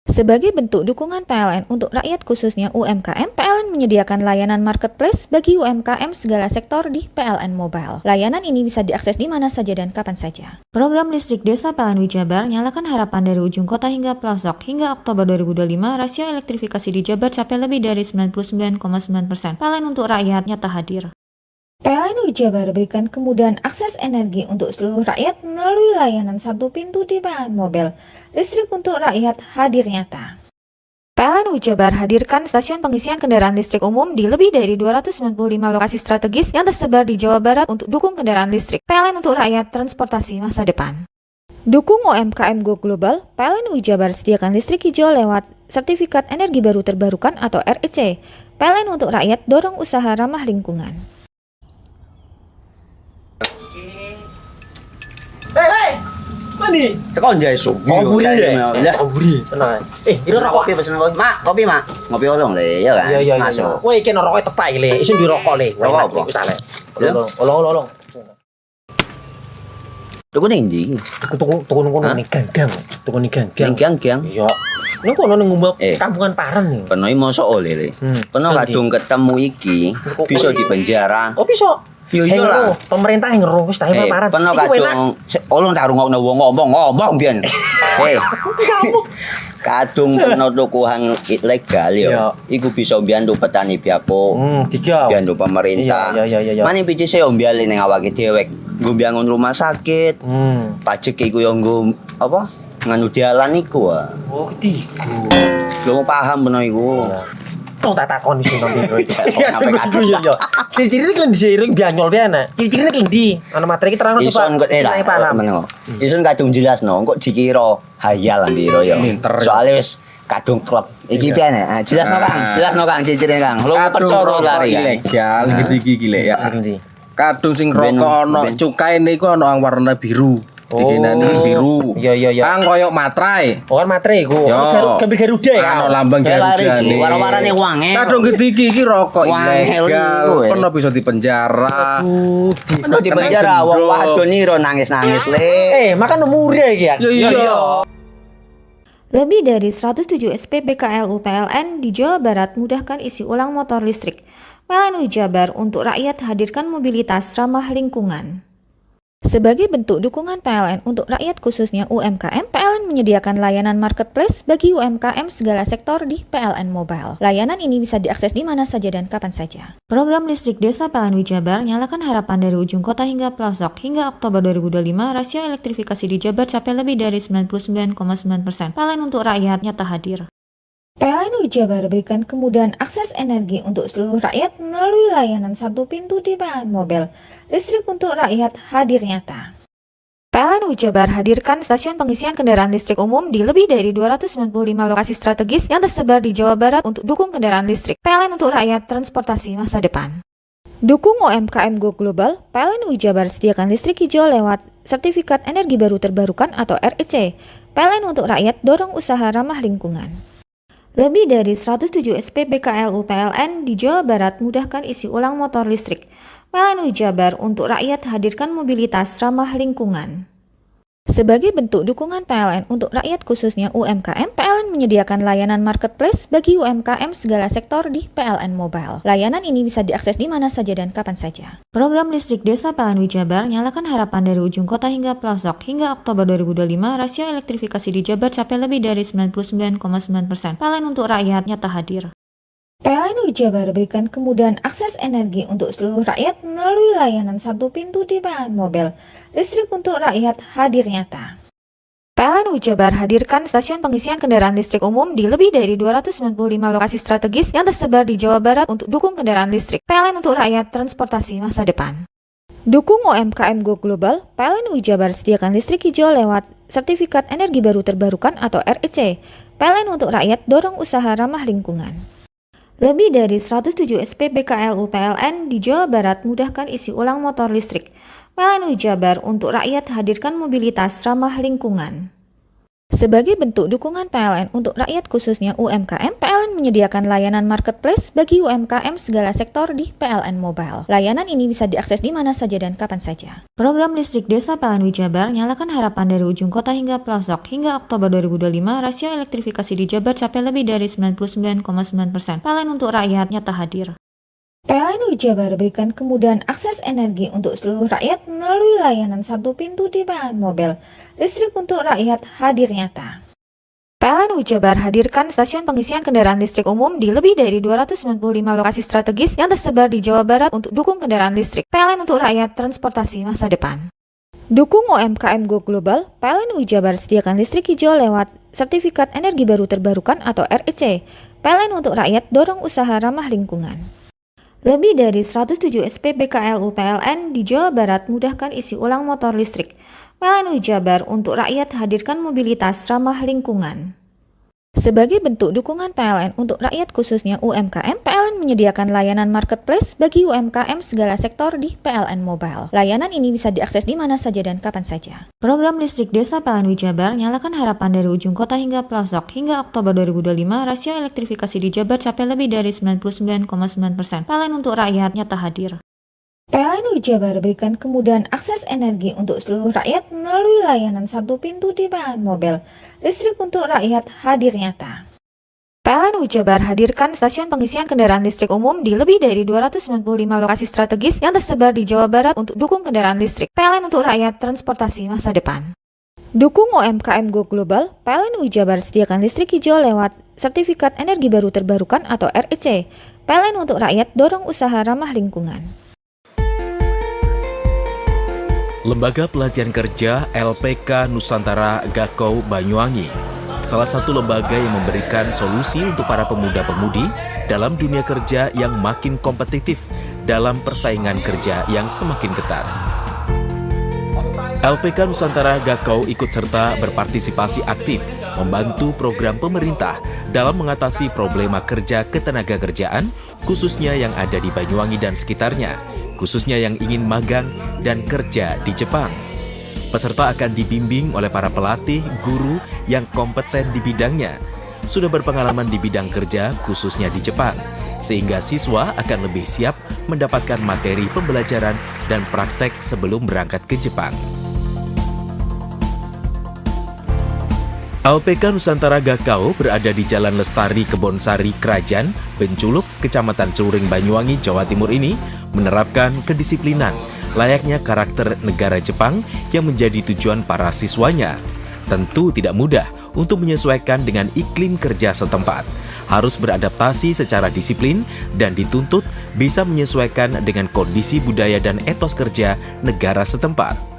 Sebagai bentuk dukungan PLN untuk rakyat khususnya UMKM, PLN menyediakan layanan marketplace bagi UMKM segala sektor di PLN Mobile. Layanan ini bisa diakses di mana saja dan kapan saja. Program listrik desa PLN Jabar nyalakan harapan dari ujung kota hingga pelosok. Hingga Oktober 2025, rasio elektrifikasi di Jabar capai lebih dari 99,9%. PLN untuk rakyat nyata hadir. PLN Jabar berikan kemudahan akses energi untuk seluruh rakyat melalui layanan satu pintu di PLN Mobile. Listrik untuk rakyat hadir nyata. PLN Jabar hadirkan stasiun pengisian kendaraan listrik umum di lebih dari 295 lokasi strategis yang tersebar di Jawa Barat untuk dukung kendaraan listrik. PLN untuk rakyat transportasi masa depan. Dukung UMKM Go Global, PLN Jabar sediakan listrik hijau lewat Sertifikat Energi Baru Terbarukan atau REC. PLN untuk rakyat dorong usaha ramah lingkungan. Hei, mandi. Tekan jaya su. Koburi deh. Koburi. Tenang. Itu rokok kopi pesen kopi. Mak, kopi mak. Ngopi olong le, ya kan? Iya. Masuk. Woi, iki rokoknya tepak le. Isin dirokok le. Rokok apa? Wis ale. Olong. Tuku ning ndi? Tuku ning gang. Tuku ning gang. Gang. Iya. Nang kono ning ngumbat kampungan Paren nih. Peno mosok oleh le. Peno kadung ketemu iki bisa dipenjara. Oh, bisa. Yo lah. Pemerintah yang ngeru wis tahe Paren. Peno kadung olong tak rungokno wong ngomong biyen. Kadung peno tuku hang ilegal yo. Iku bisa mbiyantu petani biako. Mbiyantu pemerintah. Mane pici se mbiale ning awake dhewek. Nggo mbiangun rumah sakit. Pajak iku yo nggo apa? Nganu dalan iku. Oh, ketiku. Lu paham peno iku. Tong tak takon sing nang biro iki. Ya sampe yo. Ciri-cirine kan diseiring bianyol piye ana. Ciri-cirine klendi. Ana materi iki terang Ison kok paham. Ison kadung jelasno, kok dikira hayal lan biro yo. Soale wis kadung klub. Iki piye nek? Jelasno Kang, jelasno Kang cicire Kang. Lho percaya lari ilegal iki gile ya. Kadung sing rokok ono cukaine iku ono warna biru. Dikenani biru. Iya. Kang koyo matrai. Oh kan matrai iku. Gambar Garuda ya. Ono lambang Garuda. Warna-warnane wangi. Kadung iki rokok ilegal. Pernah bisa dipenjara. Pernah dipenjara wong wadon iro nangis-nangis le. Makan murah iki ya. Iya. Lebih dari 107 SPBKLU PLN di Jawa Barat mudahkan isi ulang motor listrik. PLN Jabar untuk rakyat hadirkan mobilitas ramah lingkungan. Sebagai bentuk dukungan PLN untuk rakyat khususnya UMKM, PLN menyediakan layanan marketplace bagi UMKM segala sektor di PLN Mobile. Layanan ini bisa diakses di mana saja dan kapan saja. Program listrik desa PLN Jabar nyalakan harapan dari ujung kota hingga pelosok. Hingga Oktober 2025, rasio elektrifikasi di Jabar capai lebih dari 99,9%. PLN untuk rakyat nyata hadir. PLN Jabar berikan kemudahan akses energi untuk seluruh rakyat melalui layanan satu pintu di PLN Mobile. Listrik untuk rakyat hadir nyata. PLN Jabar hadirkan stasiun pengisian kendaraan listrik umum di lebih dari 295 lokasi strategis yang tersebar di Jawa Barat untuk dukung kendaraan listrik. PLN untuk rakyat transportasi masa depan. Dukung UMKM Go Global, PLN Jabar sediakan listrik hijau lewat Sertifikat Energi Baru Terbarukan atau REC. PLN untuk rakyat dorong usaha ramah lingkungan. Lebih dari 107 SPBKLU PLN di Jawa Barat mudahkan isi ulang motor listrik. PLN Jabar untuk rakyat hadirkan mobilitas ramah lingkungan. Sebagai bentuk dukungan PLN untuk rakyat khususnya UMKM, PLN menyediakan layanan marketplace bagi UMKM segala sektor di PLN Mobile. Layanan ini bisa diakses di mana saja dan kapan saja. Program listrik desa PLN Jabar nyalakan harapan dari ujung kota hingga pelosok. Hingga Oktober 2025, rasio elektrifikasi di Jabar capai lebih dari 99,9%. PLN untuk rakyat nyata hadir. PLN Jabar berikan kemudahan akses energi untuk seluruh rakyat melalui layanan satu pintu di PLN Mobile. Listrik untuk rakyat hadir nyata. PLN Jabar hadirkan stasiun pengisian kendaraan listrik umum di lebih dari 295 lokasi strategis yang tersebar di Jawa Barat untuk dukung kendaraan listrik. PLN untuk rakyat transportasi masa depan. Dukung UMKM Go Global, PLN Jabar sediakan listrik hijau lewat Sertifikat Energi Baru Terbarukan atau REC. PLN untuk rakyat dorong usaha ramah lingkungan. Lebih dari 107 SPBKLU PLN di Jawa Barat mudahkan isi ulang motor listrik. PLN Jabar untuk rakyat hadirkan mobilitas ramah lingkungan. Sebagai bentuk dukungan PLN untuk rakyat khususnya UMKM, PLN menyediakan layanan marketplace bagi UMKM segala sektor di PLN Mobile. Layanan ini bisa diakses di mana saja dan kapan saja. Program listrik desa PLN Jabar nyalakan harapan dari ujung kota hingga pelosok. Hingga Oktober 2025, rasio elektrifikasi di Jabar capai lebih dari 99,9%. PLN untuk rakyat nyata hadir. PLN Jabar berikan kemudahan akses energi untuk seluruh rakyat melalui layanan satu pintu di PLN Mobile. Listrik untuk rakyat hadir nyata. PLN Jabar hadirkan stasiun pengisian kendaraan listrik umum di lebih dari 295 lokasi strategis yang tersebar di Jawa Barat untuk dukung kendaraan listrik. PLN untuk rakyat transportasi masa depan. Dukung UMKM Go Global, PLN Jabar sediakan listrik hijau lewat Sertifikat Energi Baru Terbarukan atau REC. PLN untuk rakyat dorong usaha ramah lingkungan. Lebih dari 107 SPBKLU PLN di Jawa Barat mudahkan isi ulang motor listrik. PLN Jabar untuk rakyat hadirkan mobilitas ramah lingkungan. Sebagai bentuk dukungan PLN untuk rakyat khususnya UMKM, PLN menyediakan layanan marketplace bagi UMKM segala sektor di PLN Mobile. Layanan ini bisa diakses di mana saja dan kapan saja. Program listrik desa PLN Jabar nyalakan harapan dari ujung kota hingga pelosok. Hingga Oktober 2025, rasio elektrifikasi di Jabar capai lebih dari 99,9%. PLN untuk rakyat nyata hadir. PLN Jabar berikan kemudahan akses energi untuk seluruh rakyat melalui layanan satu pintu di PLN Mobile. Listrik untuk rakyat hadir nyata. PLN Jabar hadirkan stasiun pengisian kendaraan listrik umum di lebih dari 295 lokasi strategis yang tersebar di Jawa Barat untuk dukung kendaraan listrik. PLN untuk rakyat transportasi masa depan. Dukung UMKM Go Global, PLN Jabar sediakan listrik hijau lewat Sertifikat Energi Baru Terbarukan atau REC. PLN untuk rakyat dorong usaha ramah lingkungan. Lembaga Pelatihan Kerja LPK Nusantara Gakou Banyuwangi, salah satu lembaga yang memberikan solusi untuk para pemuda-pemudi dalam dunia kerja yang makin kompetitif dalam persaingan kerja yang semakin ketat. LPK Nusantara Gakau ikut serta berpartisipasi aktif membantu program pemerintah dalam mengatasi problema kerja ketenagakerjaan, khususnya yang ada di Banyuwangi dan sekitarnya, khususnya yang ingin magang dan kerja di Jepang. Peserta akan dibimbing oleh para pelatih, guru yang kompeten di bidangnya, sudah berpengalaman di bidang kerja khususnya di Jepang, sehingga siswa akan lebih siap mendapatkan materi pembelajaran dan praktek sebelum berangkat ke Jepang. LPK Nusantara Gakau berada di Jalan Lestari, Kebonsari, Kerajaan, Benculuk, Kecamatan Celuring, Banyuwangi, Jawa Timur ini menerapkan kedisiplinan layaknya karakter negara Jepang yang menjadi tujuan para siswanya. Tentu tidak mudah untuk menyesuaikan dengan iklim kerja setempat. Harus beradaptasi secara disiplin dan dituntut bisa menyesuaikan dengan kondisi budaya dan etos kerja negara setempat.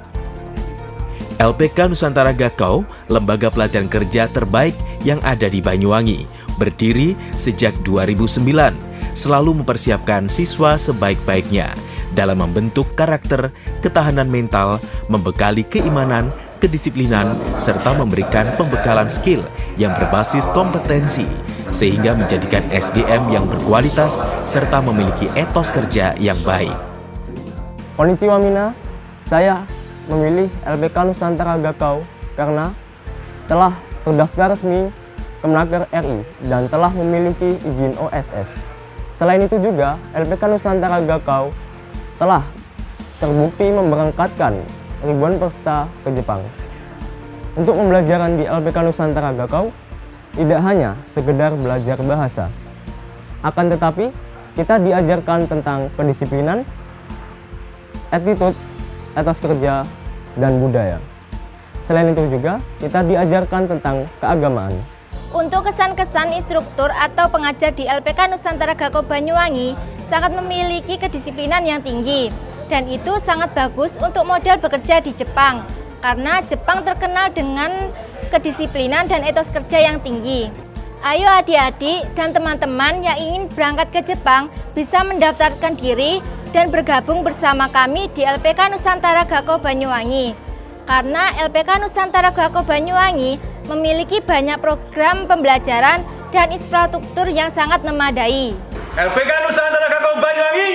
LPK Nusantara Gakau, lembaga pelatihan kerja terbaik yang ada di Banyuwangi, berdiri sejak 2009, selalu mempersiapkan siswa sebaik-baiknya dalam membentuk karakter, ketahanan mental, membekali keimanan, kedisiplinan, serta memberikan pembekalan skill yang berbasis kompetensi, sehingga menjadikan SDM yang berkualitas serta memiliki etos kerja yang baik. Konnichiwa Mina, saya memilih LPK Nusantara Gakau karena telah terdaftar resmi Kemenaker RI dan telah memiliki izin OSS. Selain itu juga, LPK Nusantara Gakau telah terbukti memberangkatkan ribuan peserta ke Jepang. Untuk pembelajaran di LPK Nusantara Gakau tidak hanya sekedar belajar bahasa, akan tetapi kita diajarkan tentang kedisiplinan, attitude, etos kerja, dan budaya. Selain itu juga kita diajarkan tentang keagamaan. Untuk kesan-kesan instruktur atau pengajar di LPK Nusantara Gakau Banyuwangi sangat memiliki kedisiplinan yang tinggi, dan itu sangat bagus untuk modal bekerja di Jepang karena Jepang terkenal dengan kedisiplinan dan etos kerja yang tinggi. Ayo adik-adik dan teman-teman yang ingin berangkat ke Jepang bisa mendaftarkan diri dan bergabung bersama kami di LPK Nusantara Gakau Banyuwangi. Karena LPK Nusantara Gakau Banyuwangi memiliki banyak program pembelajaran dan infrastruktur yang sangat memadai. LPK Nusantara Gakau Banyuwangi.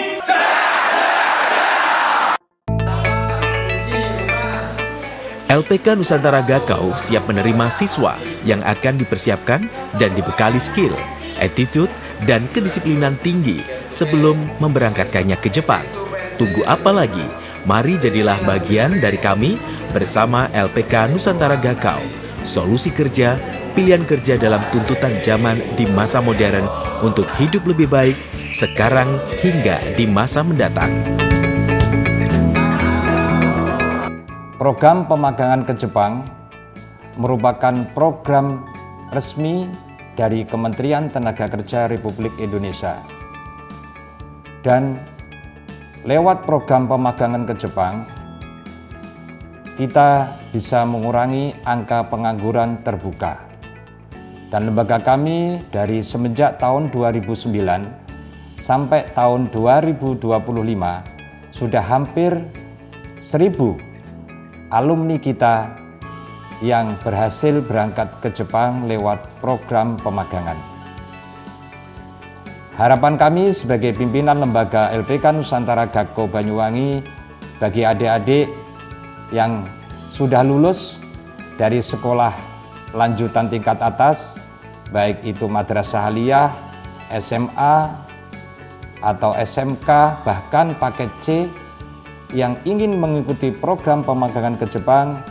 LPK Nusantara Gakau siap menerima siswa yang akan dipersiapkan dan dibekali skill, attitude, dan kedisiplinan tinggi sebelum memberangkatkannya ke Jepang. Tunggu apa lagi? Mari jadilah bagian dari kami bersama LPK Nusantara Gakau. Solusi kerja, pilihan kerja dalam tuntutan zaman di masa modern untuk hidup lebih baik sekarang hingga di masa mendatang. Program pemagangan ke Jepang merupakan program resmi dari Kementerian Tenaga Kerja Republik Indonesia. Dan lewat program pemagangan ke Jepang, kita bisa mengurangi angka pengangguran terbuka. Dan lembaga kami dari semenjak tahun 2009 sampai tahun 2025 sudah hampir 1.000 alumni kita yang berhasil berangkat ke Jepang lewat program pemagangan. Harapan kami sebagai pimpinan lembaga LPK Nusantara Gakau Banyuwangi bagi adik-adik yang sudah lulus dari sekolah lanjutan tingkat atas, baik itu madrasah aliyah, SMA, atau SMK, bahkan paket C, yang ingin mengikuti program pemagangan ke Jepang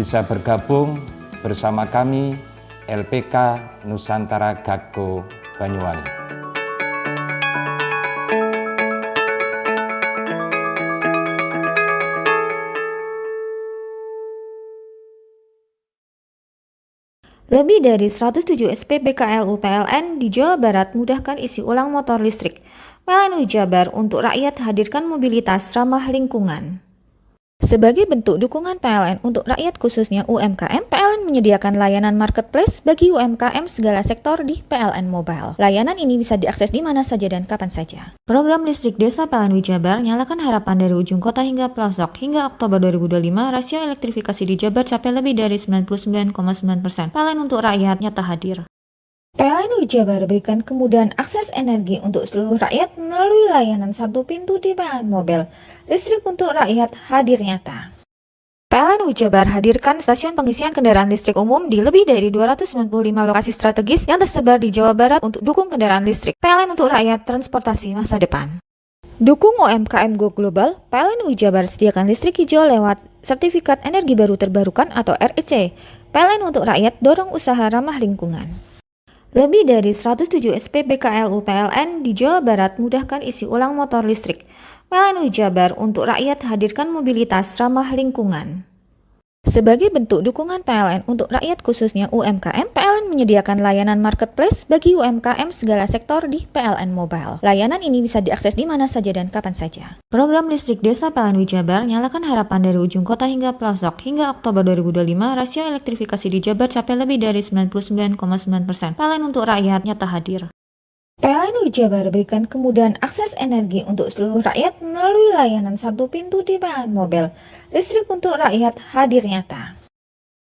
bisa bergabung bersama kami LPK Nusantara Gakau Banyuwangi. Lebih dari 107 SPBKLU PLN di Jawa Barat mudahkan isi ulang motor listrik. PLN Jabar untuk rakyat hadirkan mobilitas ramah lingkungan. Sebagai bentuk dukungan PLN untuk rakyat khususnya UMKM, PLN menyediakan layanan marketplace bagi UMKM segala sektor di PLN Mobile. Layanan ini bisa diakses di mana saja dan kapan saja. Program listrik desa PLN Wijabar nyalakan harapan dari ujung kota hingga pelosok. Hingga Oktober 2025, rasio elektrifikasi di Jabar capai lebih dari 99,9%. PLN untuk rakyat nyata hadir. PLN Wijabar berikan kemudahan akses energi untuk seluruh rakyat melalui layanan satu pintu di PLN Mobile. Listrik untuk rakyat hadir nyata. PLN Wijabar hadirkan stasiun pengisian kendaraan listrik umum di lebih dari 295 lokasi strategis yang tersebar di Jawa Barat untuk dukung kendaraan listrik. PLN untuk rakyat transportasi masa depan. Dukung UMKM Go Global, PLN Wijabar sediakan listrik hijau lewat Sertifikat Energi Baru Terbarukan atau REC. PLN untuk rakyat dorong usaha ramah lingkungan. Lebih dari 107 SPBKLU PLN di Jawa Barat mudahkan isi ulang motor listrik. PLN Wijabar untuk rakyat hadirkan mobilitas ramah lingkungan. Sebagai bentuk dukungan PLN untuk rakyat khususnya UMKM, PLN menyediakan layanan marketplace bagi UMKM segala sektor di PLN Mobile. Layanan ini bisa diakses di mana saja dan kapan saja. Program listrik desa PLN Wijabar nyalakan harapan dari ujung kota hingga pelosok. Hingga Oktober 2025, rasio elektrifikasi di Jabar capai lebih dari 99,9%. PLN untuk rakyat nyata hadir. PLN Wijabar berikan kemudahan akses energi untuk seluruh rakyat melalui layanan satu pintu di PLN Mobile. Listrik untuk rakyat hadir nyata.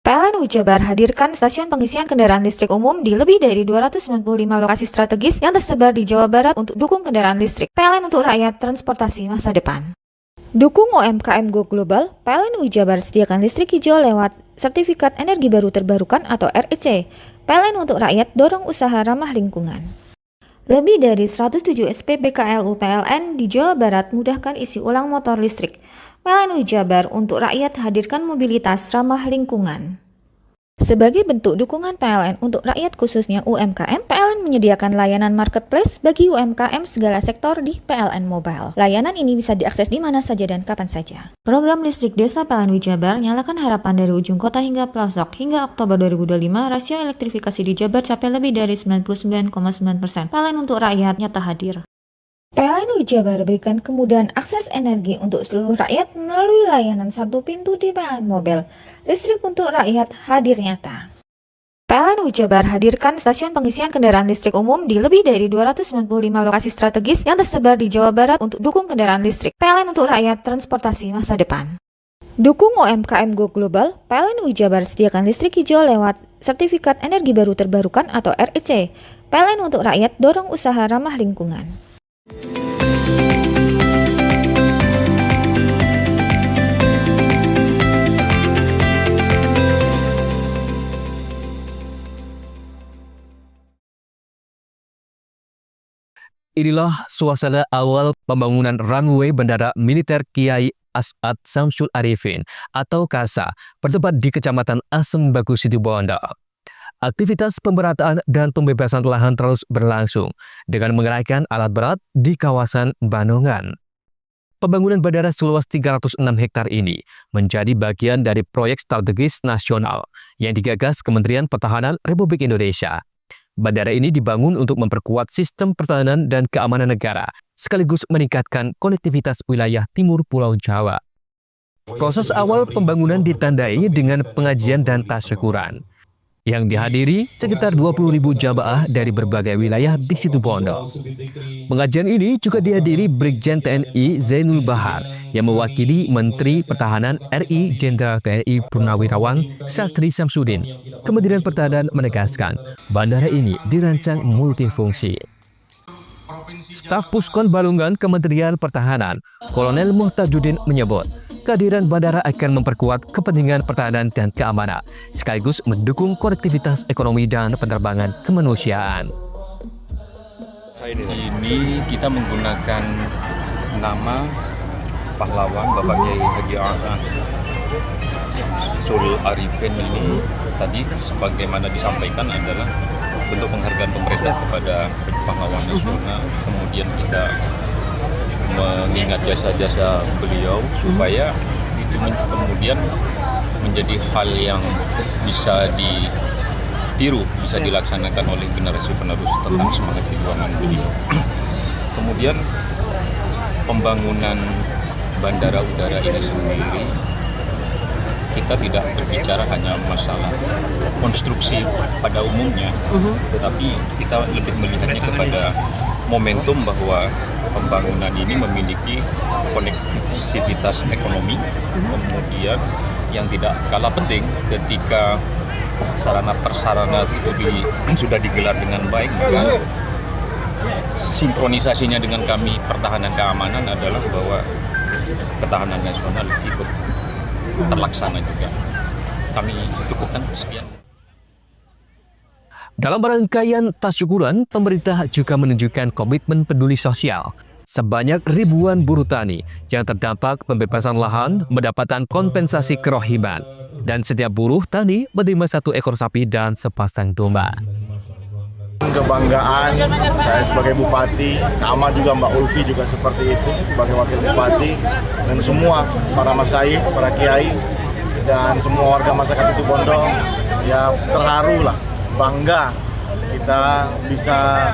PLN Wijabar hadirkan stasiun pengisian kendaraan listrik umum di lebih dari 295 lokasi strategis yang tersebar di Jawa Barat untuk dukung kendaraan listrik. PLN untuk rakyat transportasi masa depan. Dukung UMKM Go Global, PLN Wijabar sediakan listrik hijau lewat Sertifikat Energi Baru Terbarukan atau REC. PLN untuk rakyat dorong usaha ramah lingkungan. Lebih dari 107 SPBKLU PLN di Jawa Barat mudahkan isi ulang motor listrik. PLN Wijabar untuk rakyat hadirkan mobilitas ramah lingkungan. Sebagai bentuk dukungan PLN untuk rakyat khususnya UMKM, PLN menyediakan layanan marketplace bagi UMKM segala sektor di PLN Mobile. Layanan ini bisa diakses di mana saja dan kapan saja. Program listrik desa PLN Wijabar nyalakan harapan dari ujung kota hingga pelosok. Hingga Oktober 2025, rasio elektrifikasi di Jabar capai lebih dari 99,9%. PLN untuk rakyat nyata hadir. PLN Wijabar berikan kemudahan akses energi untuk seluruh rakyat melalui layanan satu pintu di PLN Mobile. Listrik untuk rakyat hadir nyata. PLN Wijabar hadirkan stasiun pengisian kendaraan listrik umum di lebih dari 295 lokasi strategis yang tersebar di Jawa Barat untuk dukung kendaraan listrik. PLN untuk rakyat transportasi masa depan. Dukung UMKM Go Global, PLN Wijabar sediakan listrik hijau lewat Sertifikat Energi Baru Terbarukan atau REC. PLN untuk rakyat dorong usaha ramah lingkungan. Inilah suasana awal pembangunan runway Bandara Militer Kiai As'ad Syamsul Arifin atau KASA bertempat di Kecamatan Asem Bagus Situbondo. Aktivitas pemerataan dan pembebasan lahan terus berlangsung dengan mengerahkan alat berat di kawasan Bandungan. Pembangunan bandara seluas 306 hektar ini menjadi bagian dari proyek strategis nasional yang digagas Kementerian Pertahanan Republik Indonesia. Bandara ini dibangun untuk memperkuat sistem pertahanan dan keamanan negara, sekaligus meningkatkan konektivitas wilayah timur Pulau Jawa. Proses awal pembangunan ditandai dengan pengajian dan tasyakuran yang dihadiri sekitar 20.000 jamaah dari berbagai wilayah di Situbondo. Pengajian ini juga dihadiri Brigjen TNI Zainul Bahar yang mewakili Menteri Pertahanan RI Jenderal TNI Purnawirawan Sastri Samsudin. Kementerian Pertahanan menegaskan bandara ini dirancang multifungsi. Staf Puskon Balungan Kementerian Pertahanan, Kolonel Muhtajudin menyebut, kehadiran bandara akan memperkuat kepentingan pertahanan dan keamanan, sekaligus mendukung konektivitas ekonomi dan penerbangan kemanusiaan. Ini kita menggunakan nama pahlawan Bapak Kiai Haji As'ad Syamsul Arifin ini tadi sebagaimana disampaikan adalah bentuk penghargaan pemerintah kepada pahlawan nasional. Kemudian kita mengingat jasa-jasa beliau supaya itu kemudian menjadi hal yang bisa ditiru, bisa dilaksanakan oleh generasi penerus tentang semangat perjuangan beliau. Kemudian pembangunan bandara udara ini sendiri, kita tidak berbicara hanya masalah konstruksi pada umumnya, tetapi kita lebih melihatnya kepada momentum bahwa pembangunan ini memiliki konektivitas ekonomi, kemudian yang tidak kalah penting ketika sarana prasarana itu sudah digelar dengan baik, maka sinkronisasinya dengan kami pertahanan keamanan adalah bahwa ketahanan nasional ikut terlaksana juga. Kami cukupkan sekian. Dalam rangkaian tasyakuran, pemerintah juga menunjukkan komitmen peduli sosial. Sebanyak ribuan buruh tani yang terdampak pembebasan lahan mendapatkan kompensasi kerohiman. Dan setiap buruh tani menerima 1 ekor sapi dan sepasang domba. Kebanggaan saya sebagai bupati, sama juga Mbak Ulfi juga seperti itu sebagai wakil bupati, dan semua para masyaikh, para kiai, dan semua warga masyarakat Situbondo ya terharu lah, bangga kita bisa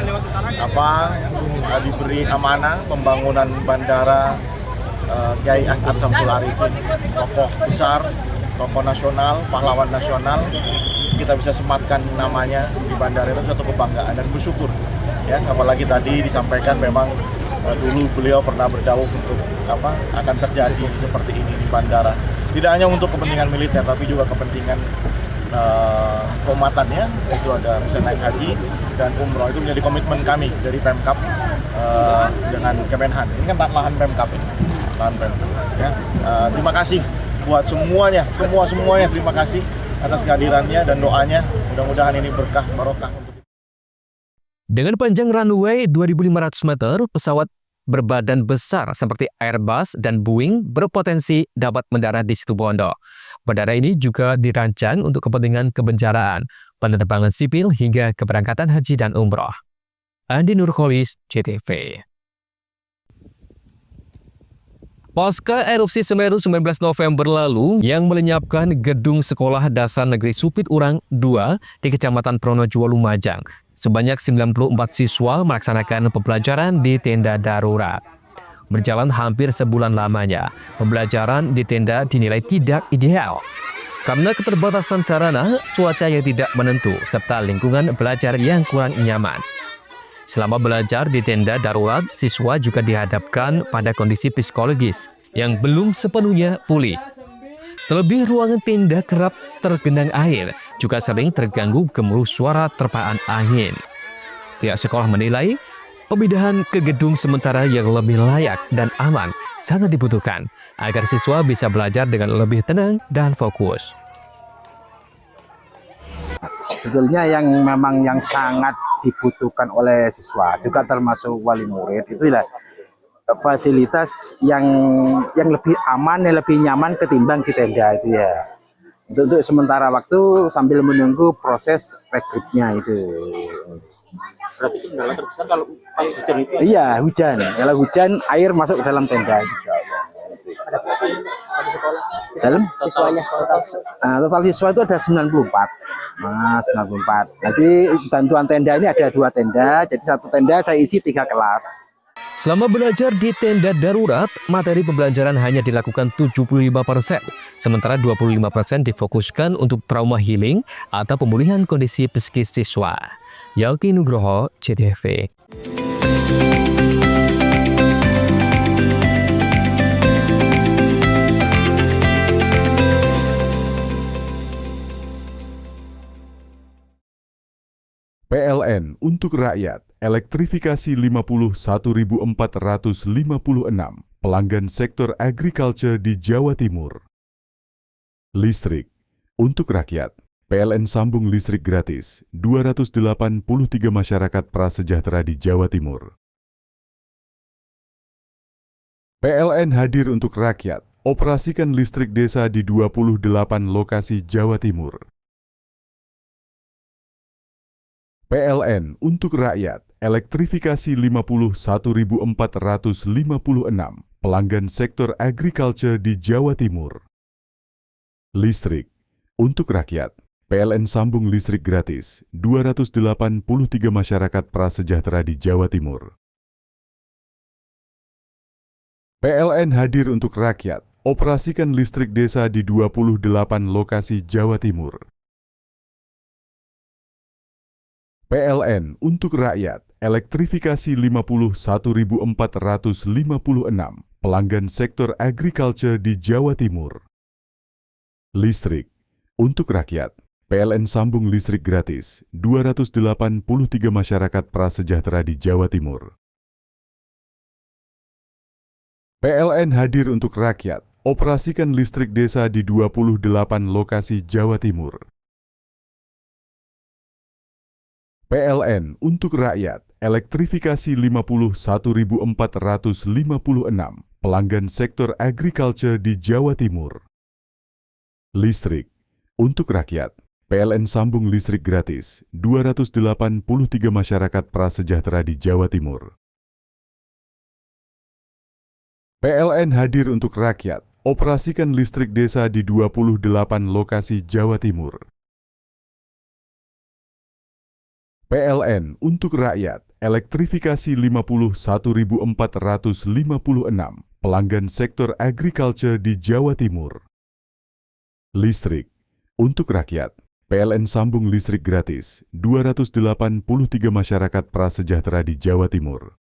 diberi amanah pembangunan bandara Kiai As'ad Syamsul Arifin, tokoh besar, tokoh nasional, pahlawan nasional. Kita bisa sematkan namanya di bandara itu satu kebanggaan dan bersyukur ya, apalagi tadi disampaikan memang dulu beliau pernah berdauh untuk akan terjadi seperti ini di bandara, tidak hanya untuk kepentingan militer tapi juga kepentingan keumatan ya, itu ada bisa naik haji dan umroh. Itu menjadi komitmen kami dari Pemkab dengan Kemenhan. Ini kan lahan Pemkab ini, lahan Pemkab ya. Terima kasih buat semuanya terima kasih atas kehadirannya dan doanya, mudah-mudahan ini berkah barokah untuk kita. Dengan panjang runway 2.500 meter, pesawat berbadan besar seperti Airbus dan Boeing berpotensi dapat mendarat di Situbondo. Bandara ini juga dirancang untuk kepentingan kebencanaan, penerbangan sipil hingga keberangkatan haji dan umroh. Andi Nurholis, JTV. Pasca erupsi Semeru 19 November lalu yang melenyapkan gedung Sekolah Dasar Negeri Supit Urang 2 di Kecamatan Pronojuwo Lumajang, sebanyak 94 siswa melaksanakan pembelajaran di tenda darurat. Berjalan hampir sebulan lamanya, pembelajaran di tenda dinilai tidak ideal karena keterbatasan sarana, cuaca yang tidak menentu, serta lingkungan belajar yang kurang nyaman. Selama belajar di tenda darurat, siswa juga dihadapkan pada kondisi psikologis yang belum sepenuhnya pulih. Terlebih ruangan tenda kerap tergenang air, juga sering terganggu gemuruh suara terpaan angin. Pihak sekolah menilai pemindahan ke gedung sementara yang lebih layak dan aman sangat dibutuhkan agar siswa bisa belajar dengan lebih tenang dan fokus. Sebetulnya yang memang yang sangat dibutuhkan oleh siswa juga termasuk wali murid itu adalah fasilitas yang lebih aman, yang lebih nyaman ketimbang di tenda itu ya. Untuk sementara waktu sambil menunggu proses rekrutnya itu. Berarti kendala terbesar kalau pas hujan itu? Iya, hujan. Kalau hujan air masuk ke dalam tenda. Ada berapa ini satu sekolah? Dalam Siswanya total siswa itu ada 94. Nah, 94. Jadi bantuan tenda ini ada 2 tenda, jadi satu tenda saya isi 3 kelas. Selama belajar di tenda darurat, materi pembelajaran hanya dilakukan 75%, sementara 25% difokuskan untuk trauma healing atau pemulihan kondisi psikis siswa. Yauki Nugroho, JTV. PLN untuk rakyat, elektrifikasi 51.456 pelanggan sektor agriculture di Jawa Timur. Listrik untuk rakyat, PLN sambung listrik gratis 283 masyarakat prasejahtera di Jawa Timur. PLN hadir untuk rakyat, operasikan listrik desa di 28 lokasi Jawa Timur. PLN untuk rakyat, elektrifikasi 51.456 pelanggan sektor agriculture di Jawa Timur. Listrik untuk rakyat, PLN sambung listrik gratis 283 masyarakat prasejahtera di Jawa Timur. PLN hadir untuk rakyat. Operasikan listrik desa di 28 lokasi Jawa Timur. PLN untuk rakyat. Elektrifikasi 51.456 pelanggan sektor agriculture di Jawa Timur. Listrik untuk rakyat. PLN sambung listrik gratis 283 masyarakat prasejahtera di Jawa Timur. PLN hadir untuk rakyat. Operasikan listrik desa di 28 lokasi Jawa Timur. PLN untuk rakyat. Elektrifikasi 51.456 pelanggan sektor agriculture di Jawa Timur. Listrik untuk rakyat. PLN sambung listrik gratis 283 masyarakat prasejahtera di Jawa Timur. PLN hadir untuk rakyat. Operasikan listrik desa di 28 lokasi Jawa Timur. PLN untuk rakyat. Elektrifikasi 51.456 pelanggan sektor agriculture di Jawa Timur. Listrik untuk rakyat. PLN sambung listrik gratis 283 masyarakat prasejahtera di Jawa Timur.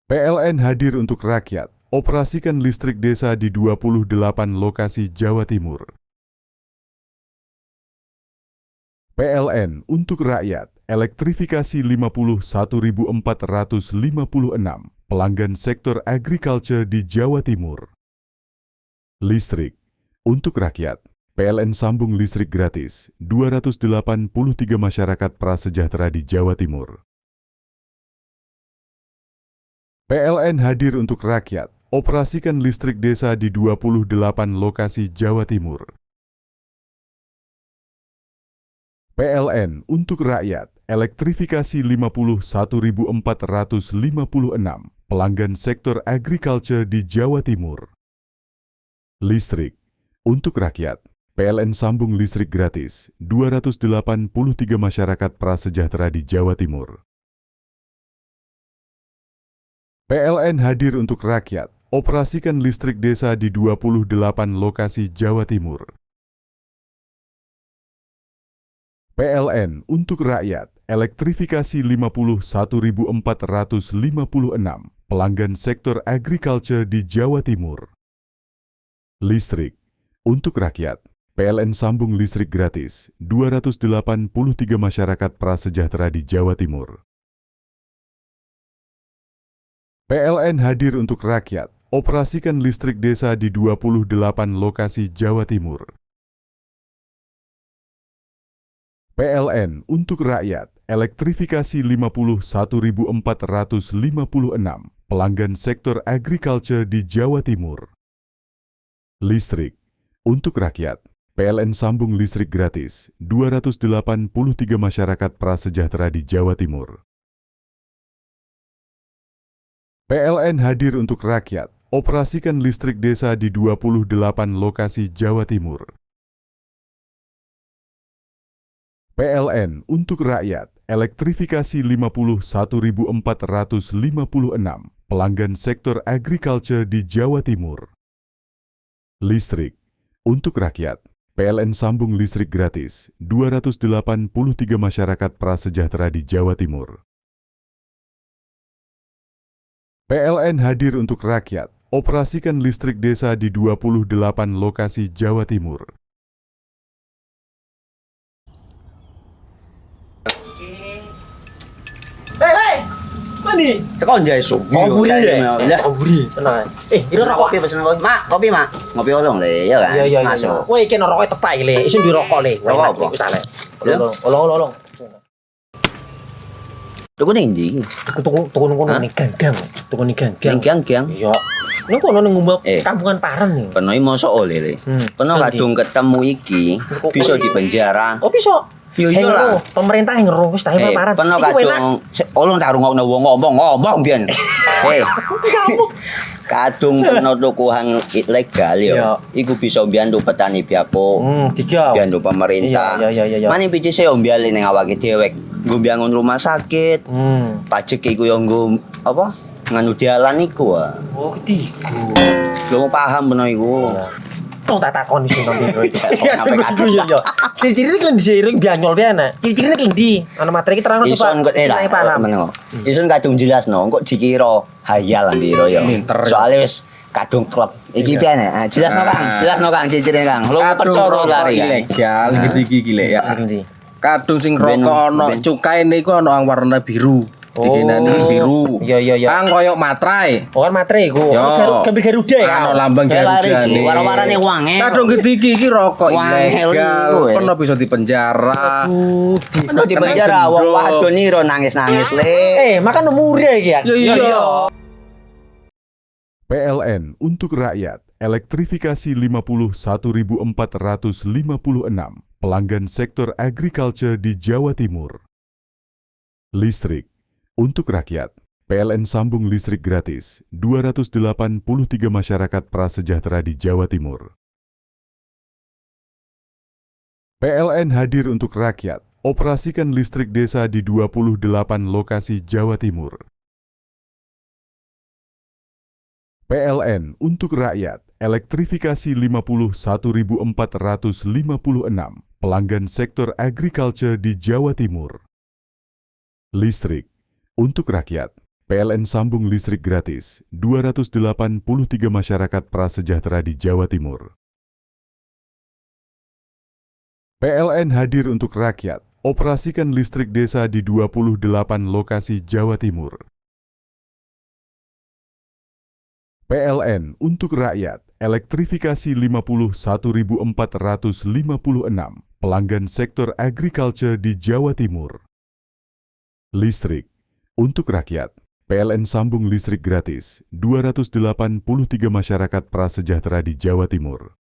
PLN hadir untuk rakyat. Operasikan listrik desa di 28 lokasi Jawa Timur. PLN untuk rakyat. Elektrifikasi 51.456 pelanggan sektor agriculture di Jawa Timur. Listrik untuk rakyat. PLN sambung listrik gratis 283 masyarakat prasejahtera di Jawa Timur. PLN hadir untuk rakyat. Operasikan listrik desa di 28 lokasi Jawa Timur. PLN untuk rakyat. Elektrifikasi 51.456 pelanggan sektor agriculture di Jawa Timur. Listrik untuk rakyat. PLN sambung listrik gratis 283 masyarakat prasejahtera di Jawa Timur. PLN hadir untuk rakyat. Operasikan listrik desa di 28 lokasi Jawa Timur. PLN untuk rakyat. Elektrifikasi 51.456 pelanggan sektor agriculture di Jawa Timur. Listrik untuk rakyat. PLN sambung listrik gratis 283 masyarakat prasejahtera di Jawa Timur. PLN hadir untuk rakyat. Operasikan listrik desa di 28 lokasi Jawa Timur. PLN untuk rakyat. Elektrifikasi 51.456 pelanggan sektor agriculture di Jawa Timur. Listrik untuk rakyat. PLN sambung listrik gratis 283 masyarakat prasejahtera di Jawa Timur. PLN hadir untuk rakyat. Operasikan listrik desa di 28 lokasi Jawa Timur. PLN untuk rakyat. Elektrifikasi 51.456 pelanggan sektor agriculture di Jawa Timur. Listrik untuk rakyat. PLN sambung listrik gratis 283 masyarakat prasejahtera di Jawa Timur. PLN hadir untuk rakyat. Operasikan listrik desa di 28 lokasi Jawa Timur. Hei, mandi. Tekan jaya su. Koburi ya. Koburi. Tenang. Ini rokok. Kopi pesen kopi. Mak, kopi mak. Ngopi olong le, ya kan? Iya. Masuk. Kowe iki rokok tepak iki le. Isin dirokok le. Rokok apa? Wis ale. Olong. Tuku ning ndi? Tuku ngono ning gang. Tuku ning gang. Ning gang? Iya. Ning kono ning ngumbat kampungan Paren nih. Kena mosok oleh le. Kena kadung ketemu iki bisa dipenjara. Oh bisa. Yo lah. Pemerintah yang ngeruh wis ta Paren. Kena kadung olong tak rungokno wong ngomong biyen. Kadung kena tukuhan ilegal ya. Iku bisa mbiyantu petani biapo. Mbiyantu pemerintah. Iya. Mane pici saya mbiali ning awake dhewe. Nggo mbiangun rumah sakit. Pajak iku yo nggo apa? nganu dalan iku. Oh, ketigo. Lu paham bener iku. Tong tak takon sing nang biro iki. Ya yo. Ciri-cirine klendi seiring bianyol piye ana. Ciri-cirine klendi. Ana materi iki terang coba. Ison kok paham. Ison kadung jelasno, kok dikira hayal biro yo. Soale wis kadung klub. Iki piye nek? Jelasno Kang, ciri-cirine Kang. Lu percaya lari ilegal iki lek ya. Kadung sing rokok ana cukaine iku ana warna biru. Dikenani biru. Iya. Kang koyo matrai. Oh kan matrai iku. Gambar Garuda ya. Ana lambang Garuda. Warna-warnane wange. Kadung gede iki rokok ilegal. Pernah bisa dipenjara. Pernah dipenjara wong wadon iro nangis-nangis le. Makan umur iki ya. Iya. PLN untuk rakyat, elektrifikasi 51.456 pelanggan sektor agriculture di Jawa Timur. Listrik untuk rakyat, PLN sambung listrik gratis 283 masyarakat prasejahtera di Jawa Timur. PLN hadir untuk rakyat, operasikan listrik desa di 28 lokasi Jawa Timur. PLN untuk rakyat, elektrifikasi 51.456 pelanggan sektor agriculture di Jawa Timur. Listrik untuk rakyat, PLN sambung listrik gratis 283 masyarakat prasejahtera di Jawa Timur. PLN hadir untuk rakyat, operasikan listrik desa di 28 lokasi Jawa Timur. PLN untuk rakyat, elektrifikasi 51.456 pelanggan sektor agriculture di Jawa Timur. Listrik untuk rakyat, PLN sambung listrik gratis 283 masyarakat prasejahtera di Jawa Timur.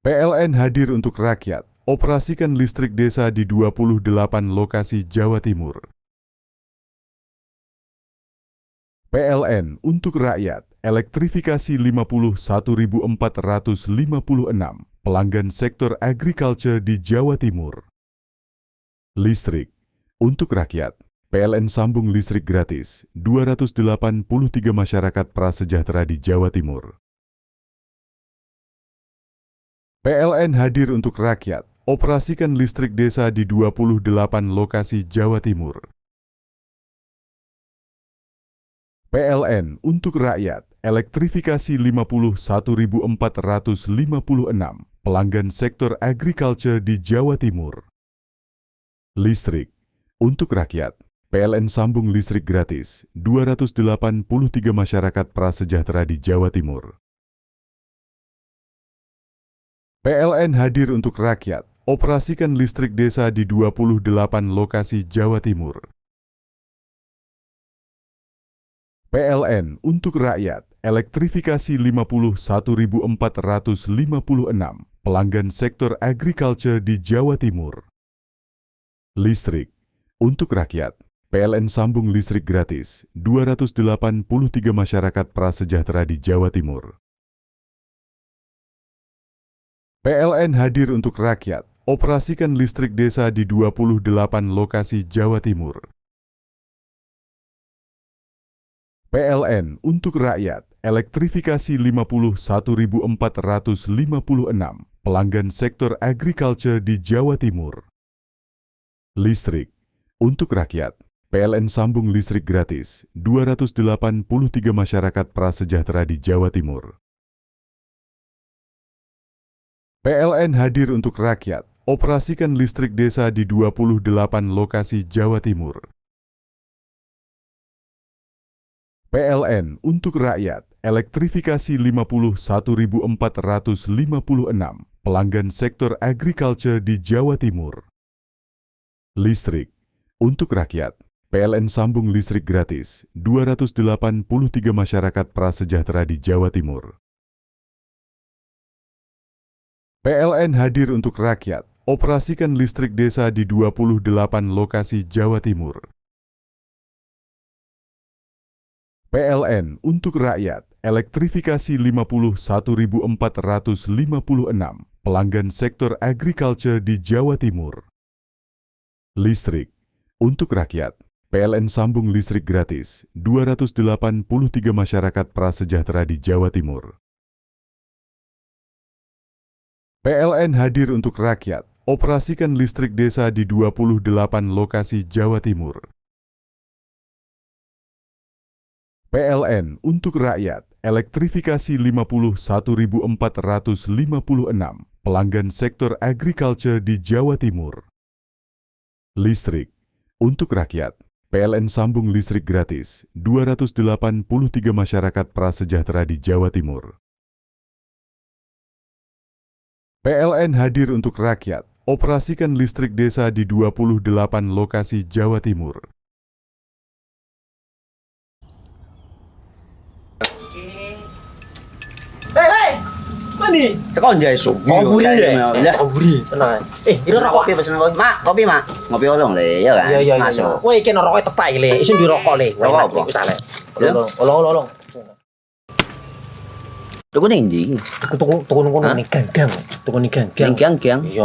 PLN hadir untuk rakyat, operasikan listrik desa di 28 lokasi Jawa Timur. PLN untuk rakyat, elektrifikasi 51.456 pelanggan sektor agriculture di Jawa Timur. Listrik untuk rakyat, PLN sambung listrik gratis 283 masyarakat prasejahtera di Jawa Timur. PLN hadir untuk rakyat, operasikan listrik desa di 28 lokasi Jawa Timur. PLN untuk rakyat, elektrifikasi 51.456 pelanggan sektor agriculture di Jawa Timur. Listrik untuk rakyat, PLN sambung listrik gratis 283 masyarakat prasejahtera di Jawa Timur. PLN hadir untuk rakyat, operasikan listrik desa di 28 lokasi Jawa Timur. PLN untuk rakyat, elektrifikasi 51.456 pelanggan sektor agriculture di Jawa Timur. Listrik untuk rakyat, PLN sambung listrik gratis 283 masyarakat prasejahtera di Jawa Timur. PLN hadir untuk rakyat, operasikan listrik desa di 28 lokasi Jawa Timur. PLN untuk rakyat, elektrifikasi 51.456 pelanggan sektor agriculture di Jawa Timur. Listrik untuk rakyat, PLN sambung listrik gratis 283 masyarakat prasejahtera di Jawa Timur. PLN hadir untuk rakyat, operasikan listrik desa di 28 lokasi Jawa Timur. PLN untuk rakyat, elektrifikasi 51.456 pelanggan sektor agriculture di Jawa Timur. Listrik untuk rakyat, PLN sambung listrik gratis 283 masyarakat prasejahtera di Jawa Timur. PLN hadir untuk rakyat, operasikan listrik desa di 28 lokasi Jawa Timur. PLN untuk rakyat, elektrifikasi 51.456 pelanggan sektor agriculture di Jawa Timur. Listrik untuk rakyat, PLN sambung listrik gratis 283 masyarakat prasejahtera di Jawa Timur. PLN hadir untuk rakyat, operasikan listrik desa di 28 lokasi Jawa Timur. PLN untuk rakyat, elektrifikasi 51.456 pelanggan sektor agriculture di Jawa Timur. Listrik untuk rakyat, PLN sambung listrik gratis 283 masyarakat prasejahtera di Jawa Timur. PLN hadir untuk rakyat, operasikan listrik desa di 28 lokasi Jawa Timur. Hei, mandi. Tekan jaya su. Koburi ya. Koburi, tenang. Ini rokok. Kopi pesen kopi. Mak, kopi mak. Ngopi olong le, ya kan? Iya. Masuk. Woi, iki rokok tepak le. Isin dirokok le. Rokok apa? Wis ale. Olong. Tuku ning ndi? Tuku kono ning ganggang. Tuku ning ganggang. Ning ganggang? Iya.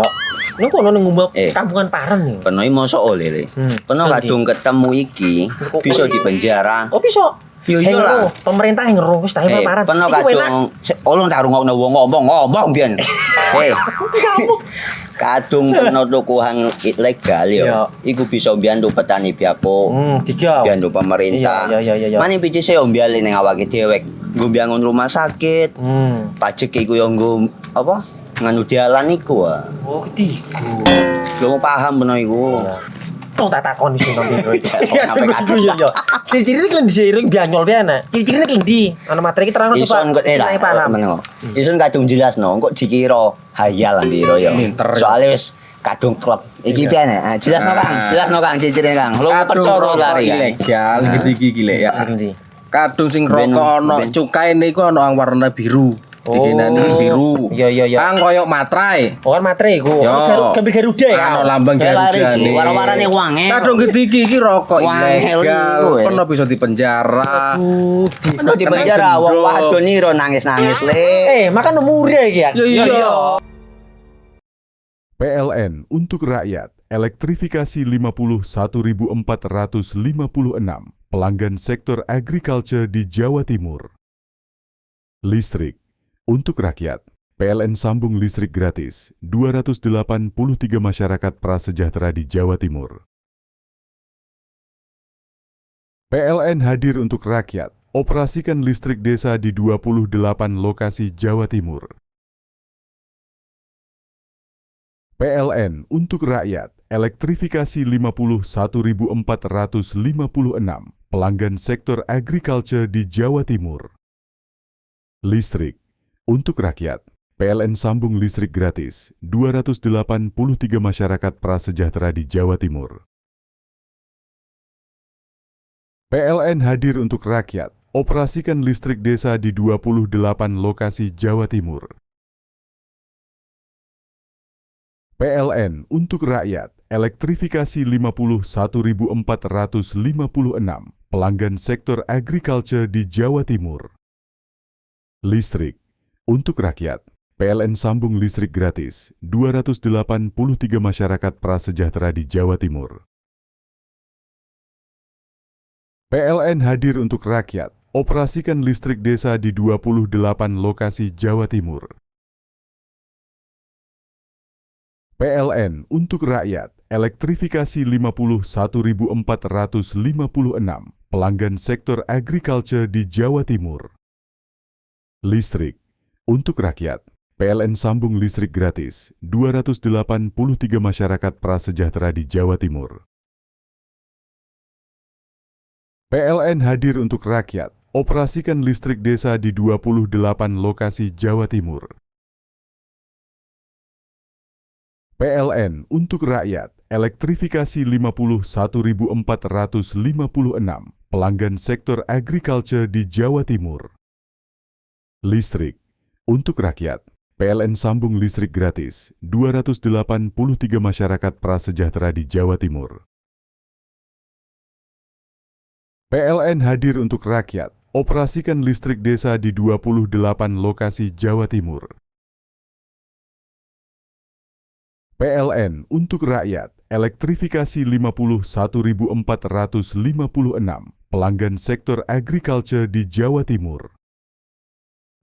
Nang kono ning ngumbat kampungan Paren nih. Kono iki mosok oleh le. Kono kadung ketemu iki bisa dipenjara. Oh, bisa. Yo lah. Pemerintah yang ngeru wis tahe Paren. Kono kadung olong tak rungokno wong ngomong biyen. Kadung kono tuku hang ilegal yo. Iku bisa mbiyantu petani biako. Mbiyantu pemerintah. Iya. Mane picik yo mbiale ning awake dhewe. Nggo mbiyangun rumah sakit. Pajak iku yo nggo apa? Nganu dalan iku. Oh, ketiku. Lu paham beno iku. Tak takon sing nang biro iki. Ya sampe yo. Ciri-ciri iki diseiring bianyol piye ana. Ciri-ciri iki ndi? Ana materi terang Ison kok Ison kadung jelasno, kok dikira hayal lan biro yo. Soale wis kadung klub. Iki piye nek? Jelasno Kang, ciri-ciri Kang. Lu percaya lari ilegal iki lek ya. Kadung sing rokok ana cukaine iku ana warna biru. Dikinani biru. Iya. Kang koyo matrai. Oh, kan matrai iku. Gambar Garuda ya. Ana lambang Garuda nih. Warna-warnane wange. Kadung iki rokok ilegal. Pernah bisa dipenjara. Pernah dipenjara wong wadon iro nangis-nangis le. Makan murah iki ya. Iya. PLN untuk rakyat, elektrifikasi 51.456 pelanggan sektor agriculture di Jawa Timur. Listrik untuk rakyat, PLN sambung listrik gratis 283 masyarakat prasejahtera di Jawa Timur. PLN hadir untuk rakyat, operasikan listrik desa di 28 lokasi Jawa Timur. PLN untuk rakyat, elektrifikasi 51.456 pelanggan sektor agriculture di Jawa Timur. Listrik untuk rakyat, PLN sambung listrik gratis 283 masyarakat prasejahtera di Jawa Timur. PLN hadir untuk rakyat, operasikan listrik desa di 28 lokasi Jawa Timur. PLN untuk rakyat, elektrifikasi 51.456 pelanggan sektor agriculture di Jawa Timur. Listrik untuk rakyat, PLN sambung listrik gratis 283 masyarakat prasejahtera di Jawa Timur. PLN hadir untuk rakyat, operasikan listrik desa di 28 lokasi Jawa Timur. PLN untuk rakyat, elektrifikasi 51.456 pelanggan sektor agriculture di Jawa Timur. Listrik untuk rakyat, PLN sambung listrik gratis 283 masyarakat prasejahtera di Jawa Timur. PLN hadir untuk rakyat, operasikan listrik desa di 28 lokasi Jawa Timur. PLN untuk rakyat, elektrifikasi 51.456 pelanggan sektor agriculture di Jawa Timur. Listrik untuk rakyat, PLN sambung listrik gratis 283 masyarakat prasejahtera di Jawa Timur. PLN hadir untuk rakyat, operasikan listrik desa di 28 lokasi Jawa Timur. PLN untuk rakyat, elektrifikasi 51.456 pelanggan sektor agriculture di Jawa Timur.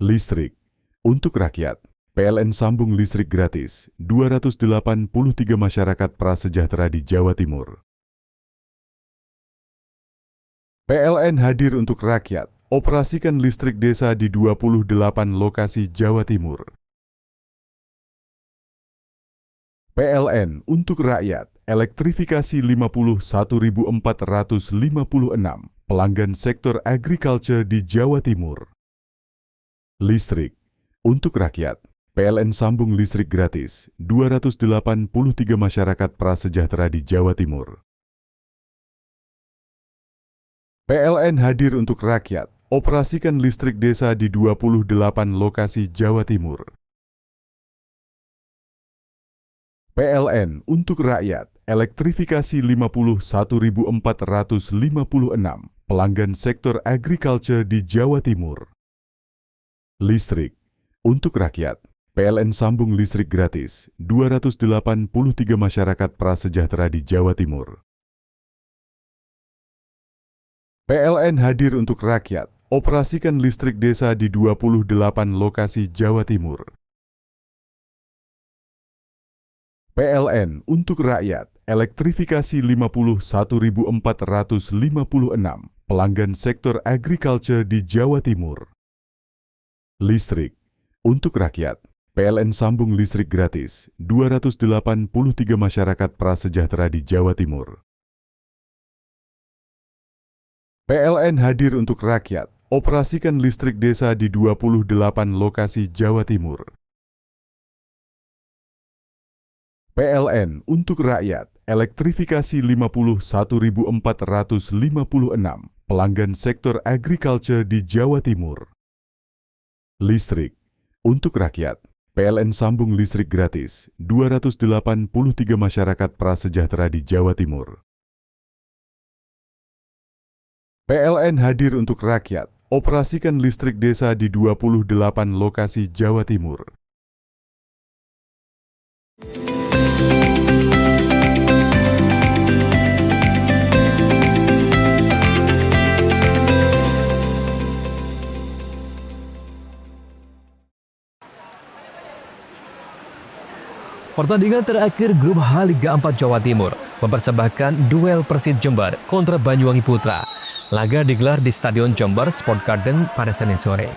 Listrik untuk rakyat. PLN sambung listrik gratis 283 masyarakat prasejahtera di Jawa Timur. PLN hadir untuk rakyat, operasikan listrik desa di 28 lokasi Jawa Timur. PLN untuk rakyat, elektrifikasi 51.456 pelanggan sektor agriculture di Jawa Timur. Listrik untuk rakyat, PLN sambung listrik gratis 283 masyarakat prasejahtera di Jawa Timur. PLN hadir untuk rakyat, operasikan listrik desa di 28 lokasi Jawa Timur. PLN untuk rakyat, elektrifikasi 51.456 pelanggan sektor agriculture di Jawa Timur. Listrik untuk rakyat, PLN sambung listrik gratis 283 masyarakat prasejahtera di Jawa Timur. PLN hadir untuk rakyat, operasikan listrik desa di 28 lokasi Jawa Timur. PLN untuk rakyat, elektrifikasi 51.456 pelanggan sektor agriculture di Jawa Timur. Listrik untuk rakyat, PLN sambung listrik gratis 283 masyarakat prasejahtera di Jawa Timur. PLN hadir untuk rakyat, operasikan listrik desa di 28 lokasi Jawa Timur. PLN untuk rakyat, elektrifikasi 51.456 pelanggan sektor agriculture di Jawa Timur. Listrik untuk rakyat, PLN sambung listrik gratis 283 masyarakat prasejahtera di Jawa Timur. PLN hadir untuk rakyat, operasikan listrik desa di 28 lokasi Jawa Timur. Pertandingan terakhir grup H Liga 4 Jawa Timur mempersembahkan duel Persib Jember kontra Banyuwangi Putra. Laga digelar di Stadion Jember Sport Garden pada Senin sore.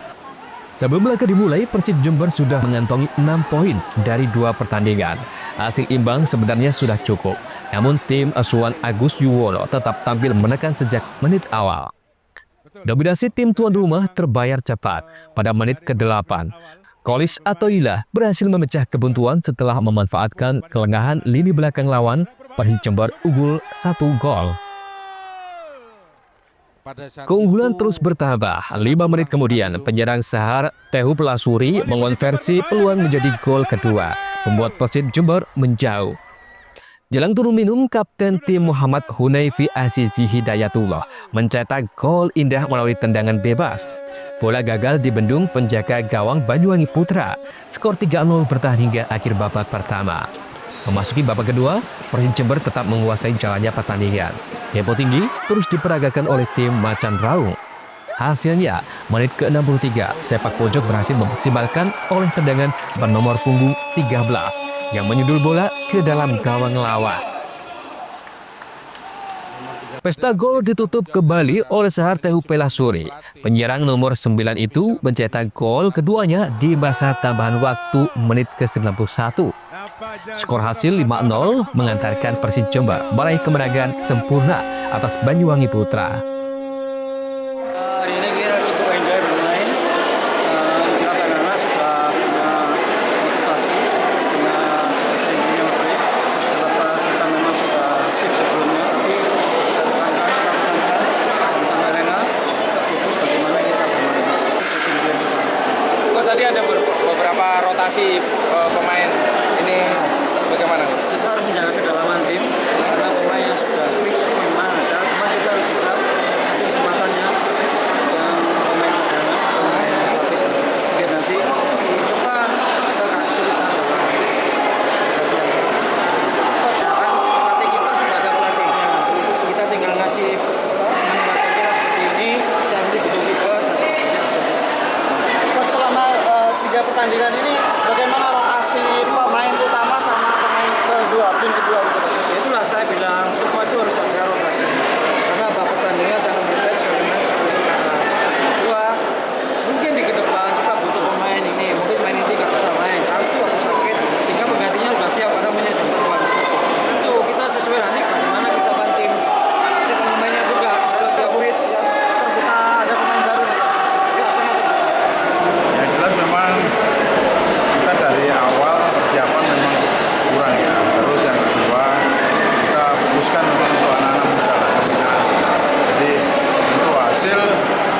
Sebelum laga dimulai, Persib Jember sudah mengantongi 6 poin dari 2 pertandingan. Hasil imbang sebenarnya sudah cukup. Namun tim asuhan Agus Yuwono tetap tampil menekan sejak menit awal. Dominasi tim tuan rumah terbayar cepat pada menit ke-8. Kolis Atoilah berhasil memecah kebuntuan setelah memanfaatkan kelengahan lini belakang lawan. Persib Jember unggul 1 gol. Keunggulan terus bertambah. 5 menit kemudian, penyerang Sahar Tehu Pelasuri mengonversi peluang menjadi gol kedua, membuat Persib Jember menjauh. Jelang turun minum, Kapten tim Muhammad Hunayfi Azizi Hidayatullah mencetak gol indah melalui tendangan bebas. Bola gagal dibendung penjaga gawang Banyuwangi Putra. Skor 3-0 bertahan hingga akhir babak pertama. Memasuki babak kedua, Persib Jember tetap menguasai jalannya pertandingan. Tempo tinggi terus diperagakan oleh tim Macan Raung. Hasilnya, menit ke-63, sepak pojok berhasil memaksimalkan oleh tendangan bernomor punggung 13 yang menyundul bola ke dalam gawang lawan. Pesta gol ditutup kembali oleh Sahar Tehu Pelasuri. Penyerang nomor 9 itu mencetak gol keduanya di masa tambahan waktu menit ke-91. Skor hasil 5-0 mengantarkan Persib Jember meraih kemenangan sempurna atas Banyuwangi Putra. Hari ini kita cukup enjoy bermain. Jelas anak-anak sudah punya motivasi, punya kepercayaan diri yang baik. Beberapa kita memang sudah shift sebelumnya, tapi saya tekankan sama Rena, kita fokus bagaimana kita bermain. Kok tadi ada beberapa rotasi pemain ini bagaimana? Kita harus menjaga kedalaman tim karena pemain yang sudah fix itu memang aja, cuma kita harus juga kasih kesempatannya yang pemain cadangan, pemain lapis biar nanti di depan kita nggak kesulitan. Jangan pelatih pertandingan ini bagaimana rotasi pemain utama sama pemain kedua, tim kedua gitu? Itulah saya bilang semua itu harus ada rotasi karena pertandingan sangat berbeda sebagaimana situasi sekarang. Kedua, mungkin di depan kita butuh pemain ini, mungkin main ini nggak bisa main karena itu aku sakit sehingga penggantinya sudah siap karena punya jam terbang. Itu kita sesuai nanti bagaimana bisa banting si pemainnya juga kalau dia fit terbuka ada pemain baru nih. Ya sangat terbuka. Yang jelas memang kita dari awal persiapan memang kurang ya. Terus yang kedua kita fokuskan memang untuk anak-anak muda lah. Jadi untuk hasil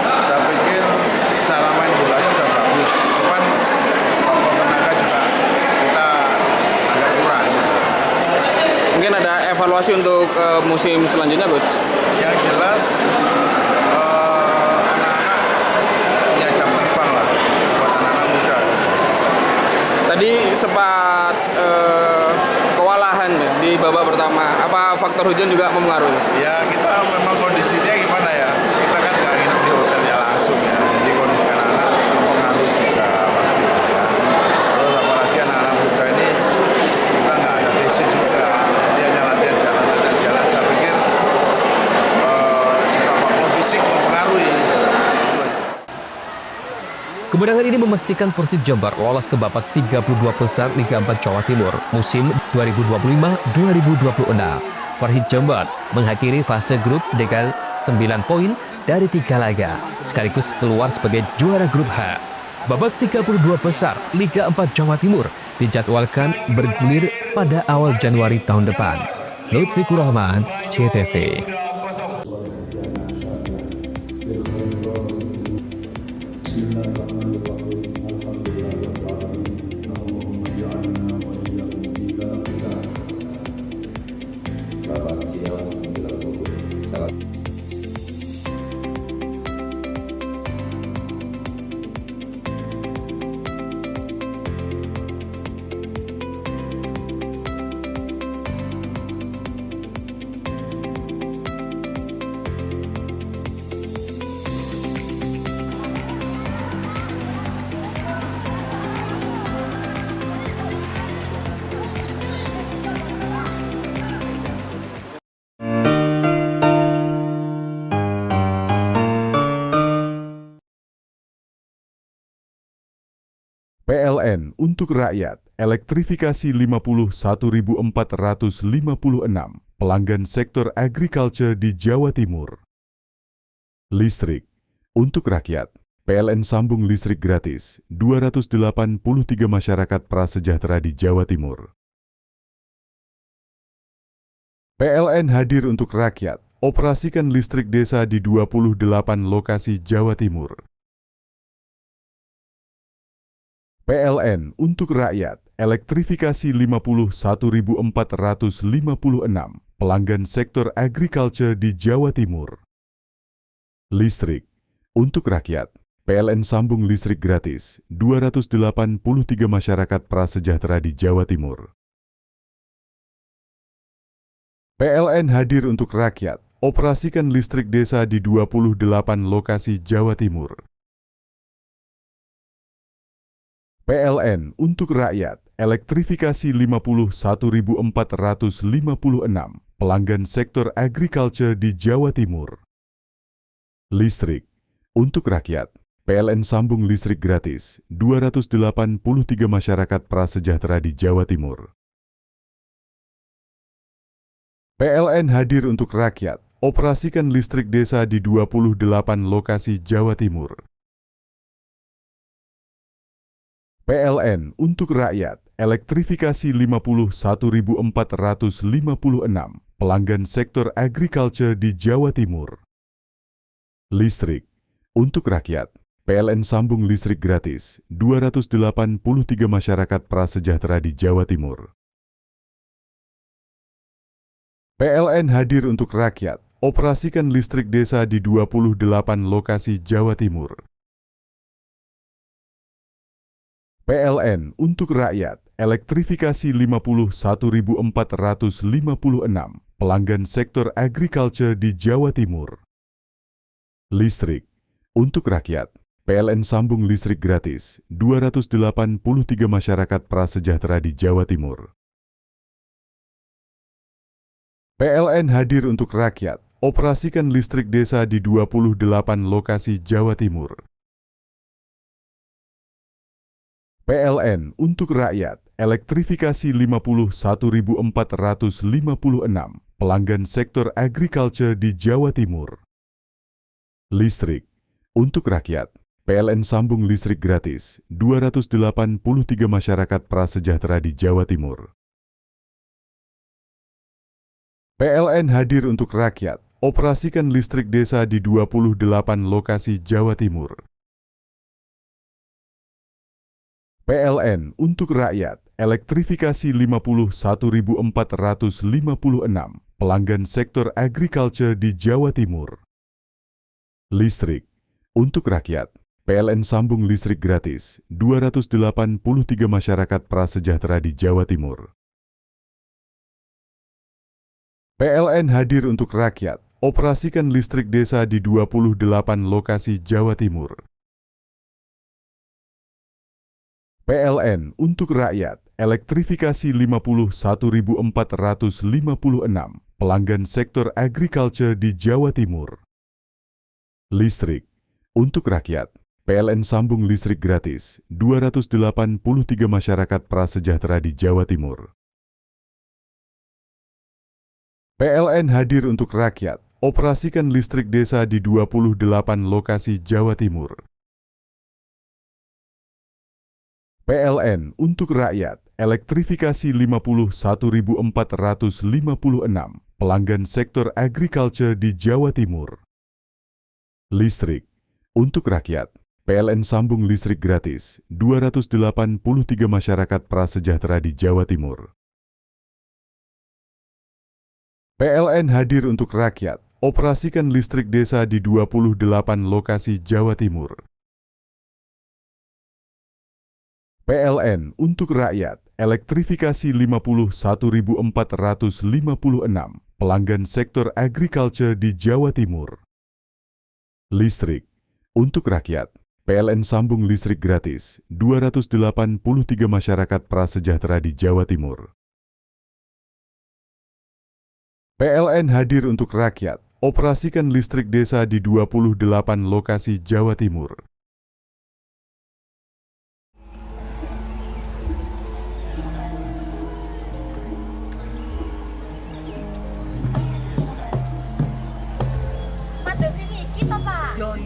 saya pikir cara main bolanya udah bagus. Cuman kalau tenaga juga kita agak kurang. Mungkin ada evaluasi untuk musim selanjutnya, Coach? Yang jelas anak-anak punya jam terbang lah buat anak-anak muda. Tadi sempat kewalahan di babak pertama. Apa faktor hujan juga mempengaruhi? Ya kita memang kondisinya gimana ya? Kita kan nggak nginep di hotelnya langsung ya. Jadi kondisi anak-anak mempengaruhi juga pasti ya. Terus apalagi anak-anak muda ini kita nggak ada basic juga. Dia hanya latihan jalan. Saya pikir juga faktor fisik mempengaruhi. Kemenangan ini memastikan Persib Jember lolos ke babak 32 besar Liga 4 Jawa Timur musim 2025-2026. Persib Jember mengakhiri fase grup dengan 9 poin dari 3 laga, sekaligus keluar sebagai juara grup H. Babak 32 besar Liga 4 Jawa Timur dijadwalkan bergulir pada awal Januari tahun depan. Lutfikur Rahman, CTV. PLN untuk rakyat, elektrifikasi 51.456 pelanggan sektor agriculture di Jawa Timur. Listrik untuk rakyat, PLN sambung listrik gratis 283 masyarakat prasejahtera di Jawa Timur. PLN hadir untuk rakyat, operasikan listrik desa di 28 lokasi Jawa Timur. PLN untuk rakyat, elektrifikasi 51.456 pelanggan sektor agriculture di Jawa Timur. Listrik untuk rakyat, PLN sambung listrik gratis 283 masyarakat prasejahtera di Jawa Timur. PLN hadir untuk rakyat, operasikan listrik desa di 28 lokasi Jawa Timur. PLN untuk rakyat, elektrifikasi 51.456 pelanggan sektor agriculture di Jawa Timur. Listrik untuk rakyat, PLN sambung listrik gratis 283 masyarakat prasejahtera di Jawa Timur. PLN hadir untuk rakyat, operasikan listrik desa di 28 lokasi Jawa Timur. PLN untuk rakyat, elektrifikasi 51.456 pelanggan sektor agriculture di Jawa Timur. Listrik untuk rakyat, PLN sambung listrik gratis 283 masyarakat prasejahtera di Jawa Timur. PLN hadir untuk rakyat, operasikan listrik desa di 28 lokasi Jawa Timur. PLN untuk rakyat, elektrifikasi 51.456 pelanggan sektor agriculture di Jawa Timur. Listrik untuk rakyat, PLN sambung listrik gratis 283 masyarakat prasejahtera di Jawa Timur. PLN hadir untuk rakyat, operasikan listrik desa di 28 lokasi Jawa Timur. PLN untuk rakyat, elektrifikasi 51.456 pelanggan sektor agriculture di Jawa Timur. Listrik untuk rakyat, PLN sambung listrik gratis 283 masyarakat prasejahtera di Jawa Timur. PLN hadir untuk rakyat, operasikan listrik desa di 28 lokasi Jawa Timur. PLN untuk rakyat, elektrifikasi 51.456 pelanggan sektor agriculture di Jawa Timur. Listrik untuk rakyat, PLN sambung listrik gratis 283 masyarakat prasejahtera di Jawa Timur. PLN hadir untuk rakyat, operasikan listrik desa di 28 lokasi Jawa Timur. PLN untuk rakyat, elektrifikasi 51.456 pelanggan sektor agriculture di Jawa Timur. Listrik untuk rakyat, PLN sambung listrik gratis 283 masyarakat prasejahtera di Jawa Timur. PLN hadir untuk rakyat, operasikan listrik desa di 28 lokasi Jawa Timur. PLN untuk rakyat, elektrifikasi 51.456 pelanggan sektor agriculture di Jawa Timur. Listrik untuk rakyat, PLN sambung listrik gratis 283 masyarakat prasejahtera di Jawa Timur. PLN hadir untuk rakyat, operasikan listrik desa di 28 lokasi Jawa Timur. PLN untuk rakyat, elektrifikasi 51.456 pelanggan sektor agriculture di Jawa Timur. Listrik untuk rakyat, PLN sambung listrik gratis 283 masyarakat prasejahtera di Jawa Timur. PLN hadir untuk rakyat, operasikan listrik desa di 28 lokasi Jawa Timur. Pada sini kita, Pak. Yo.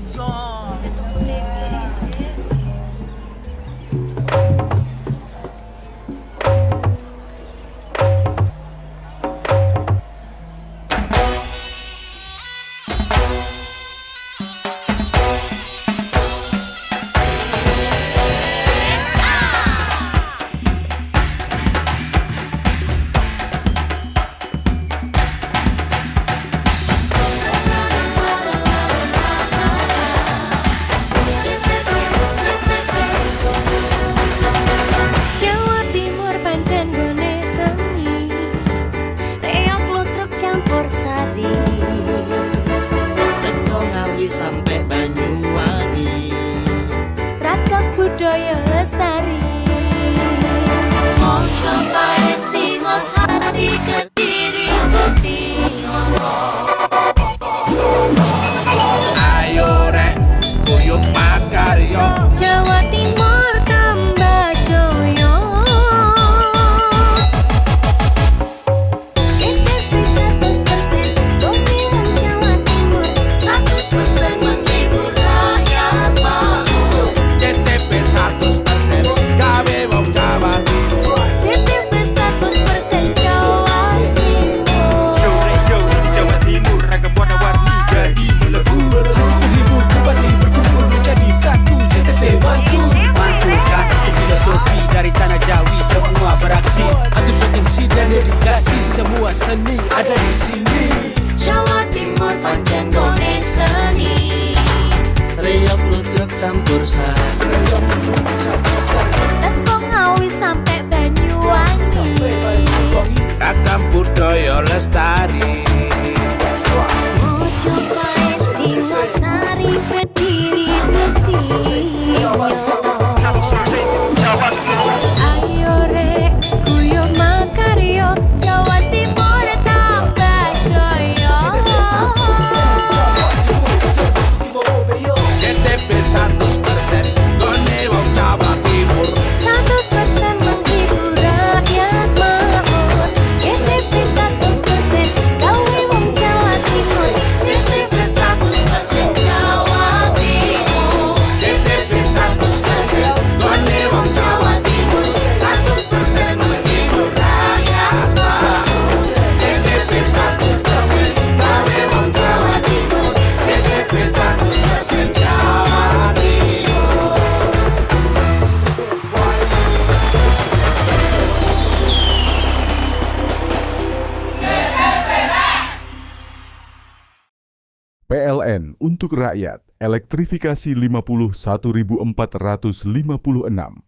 PLN untuk rakyat, elektrifikasi 51.456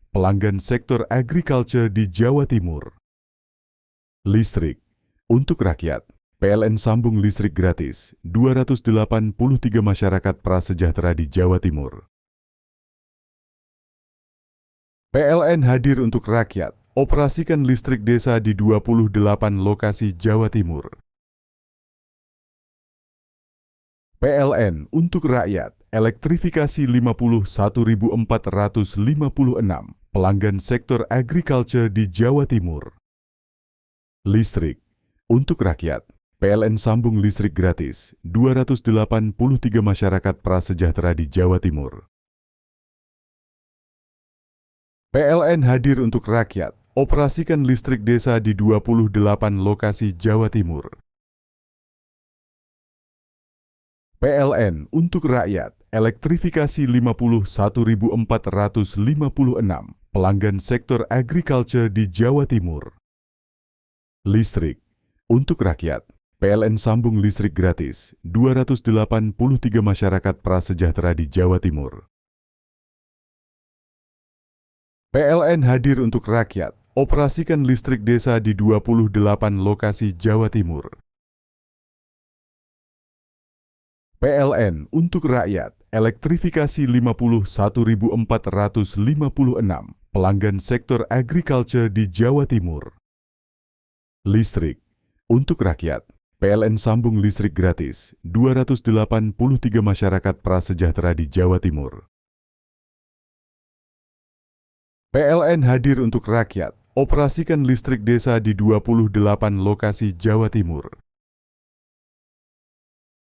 pelanggan sektor agriculture di Jawa Timur. Listrik untuk rakyat, PLN sambung listrik gratis 283 masyarakat prasejahtera di Jawa Timur. PLN hadir untuk rakyat, operasikan listrik desa di 28 lokasi Jawa Timur. PLN untuk rakyat, elektrifikasi 51.456 pelanggan sektor agriculture di Jawa Timur. Listrik untuk rakyat, PLN sambung listrik gratis 283 masyarakat prasejahtera di Jawa Timur. PLN hadir untuk rakyat, operasikan listrik desa di 28 lokasi Jawa Timur. PLN untuk rakyat, elektrifikasi 51.456 pelanggan sektor agriculture di Jawa Timur. Listrik untuk rakyat, PLN sambung listrik gratis 283 masyarakat prasejahtera di Jawa Timur. PLN hadir untuk rakyat, operasikan listrik desa di 28 lokasi Jawa Timur. PLN untuk rakyat, elektrifikasi 51.456 pelanggan sektor agriculture di Jawa Timur. Listrik untuk rakyat, PLN sambung listrik gratis 283 masyarakat prasejahtera di Jawa Timur. PLN hadir untuk rakyat, operasikan listrik desa di 28 lokasi Jawa Timur.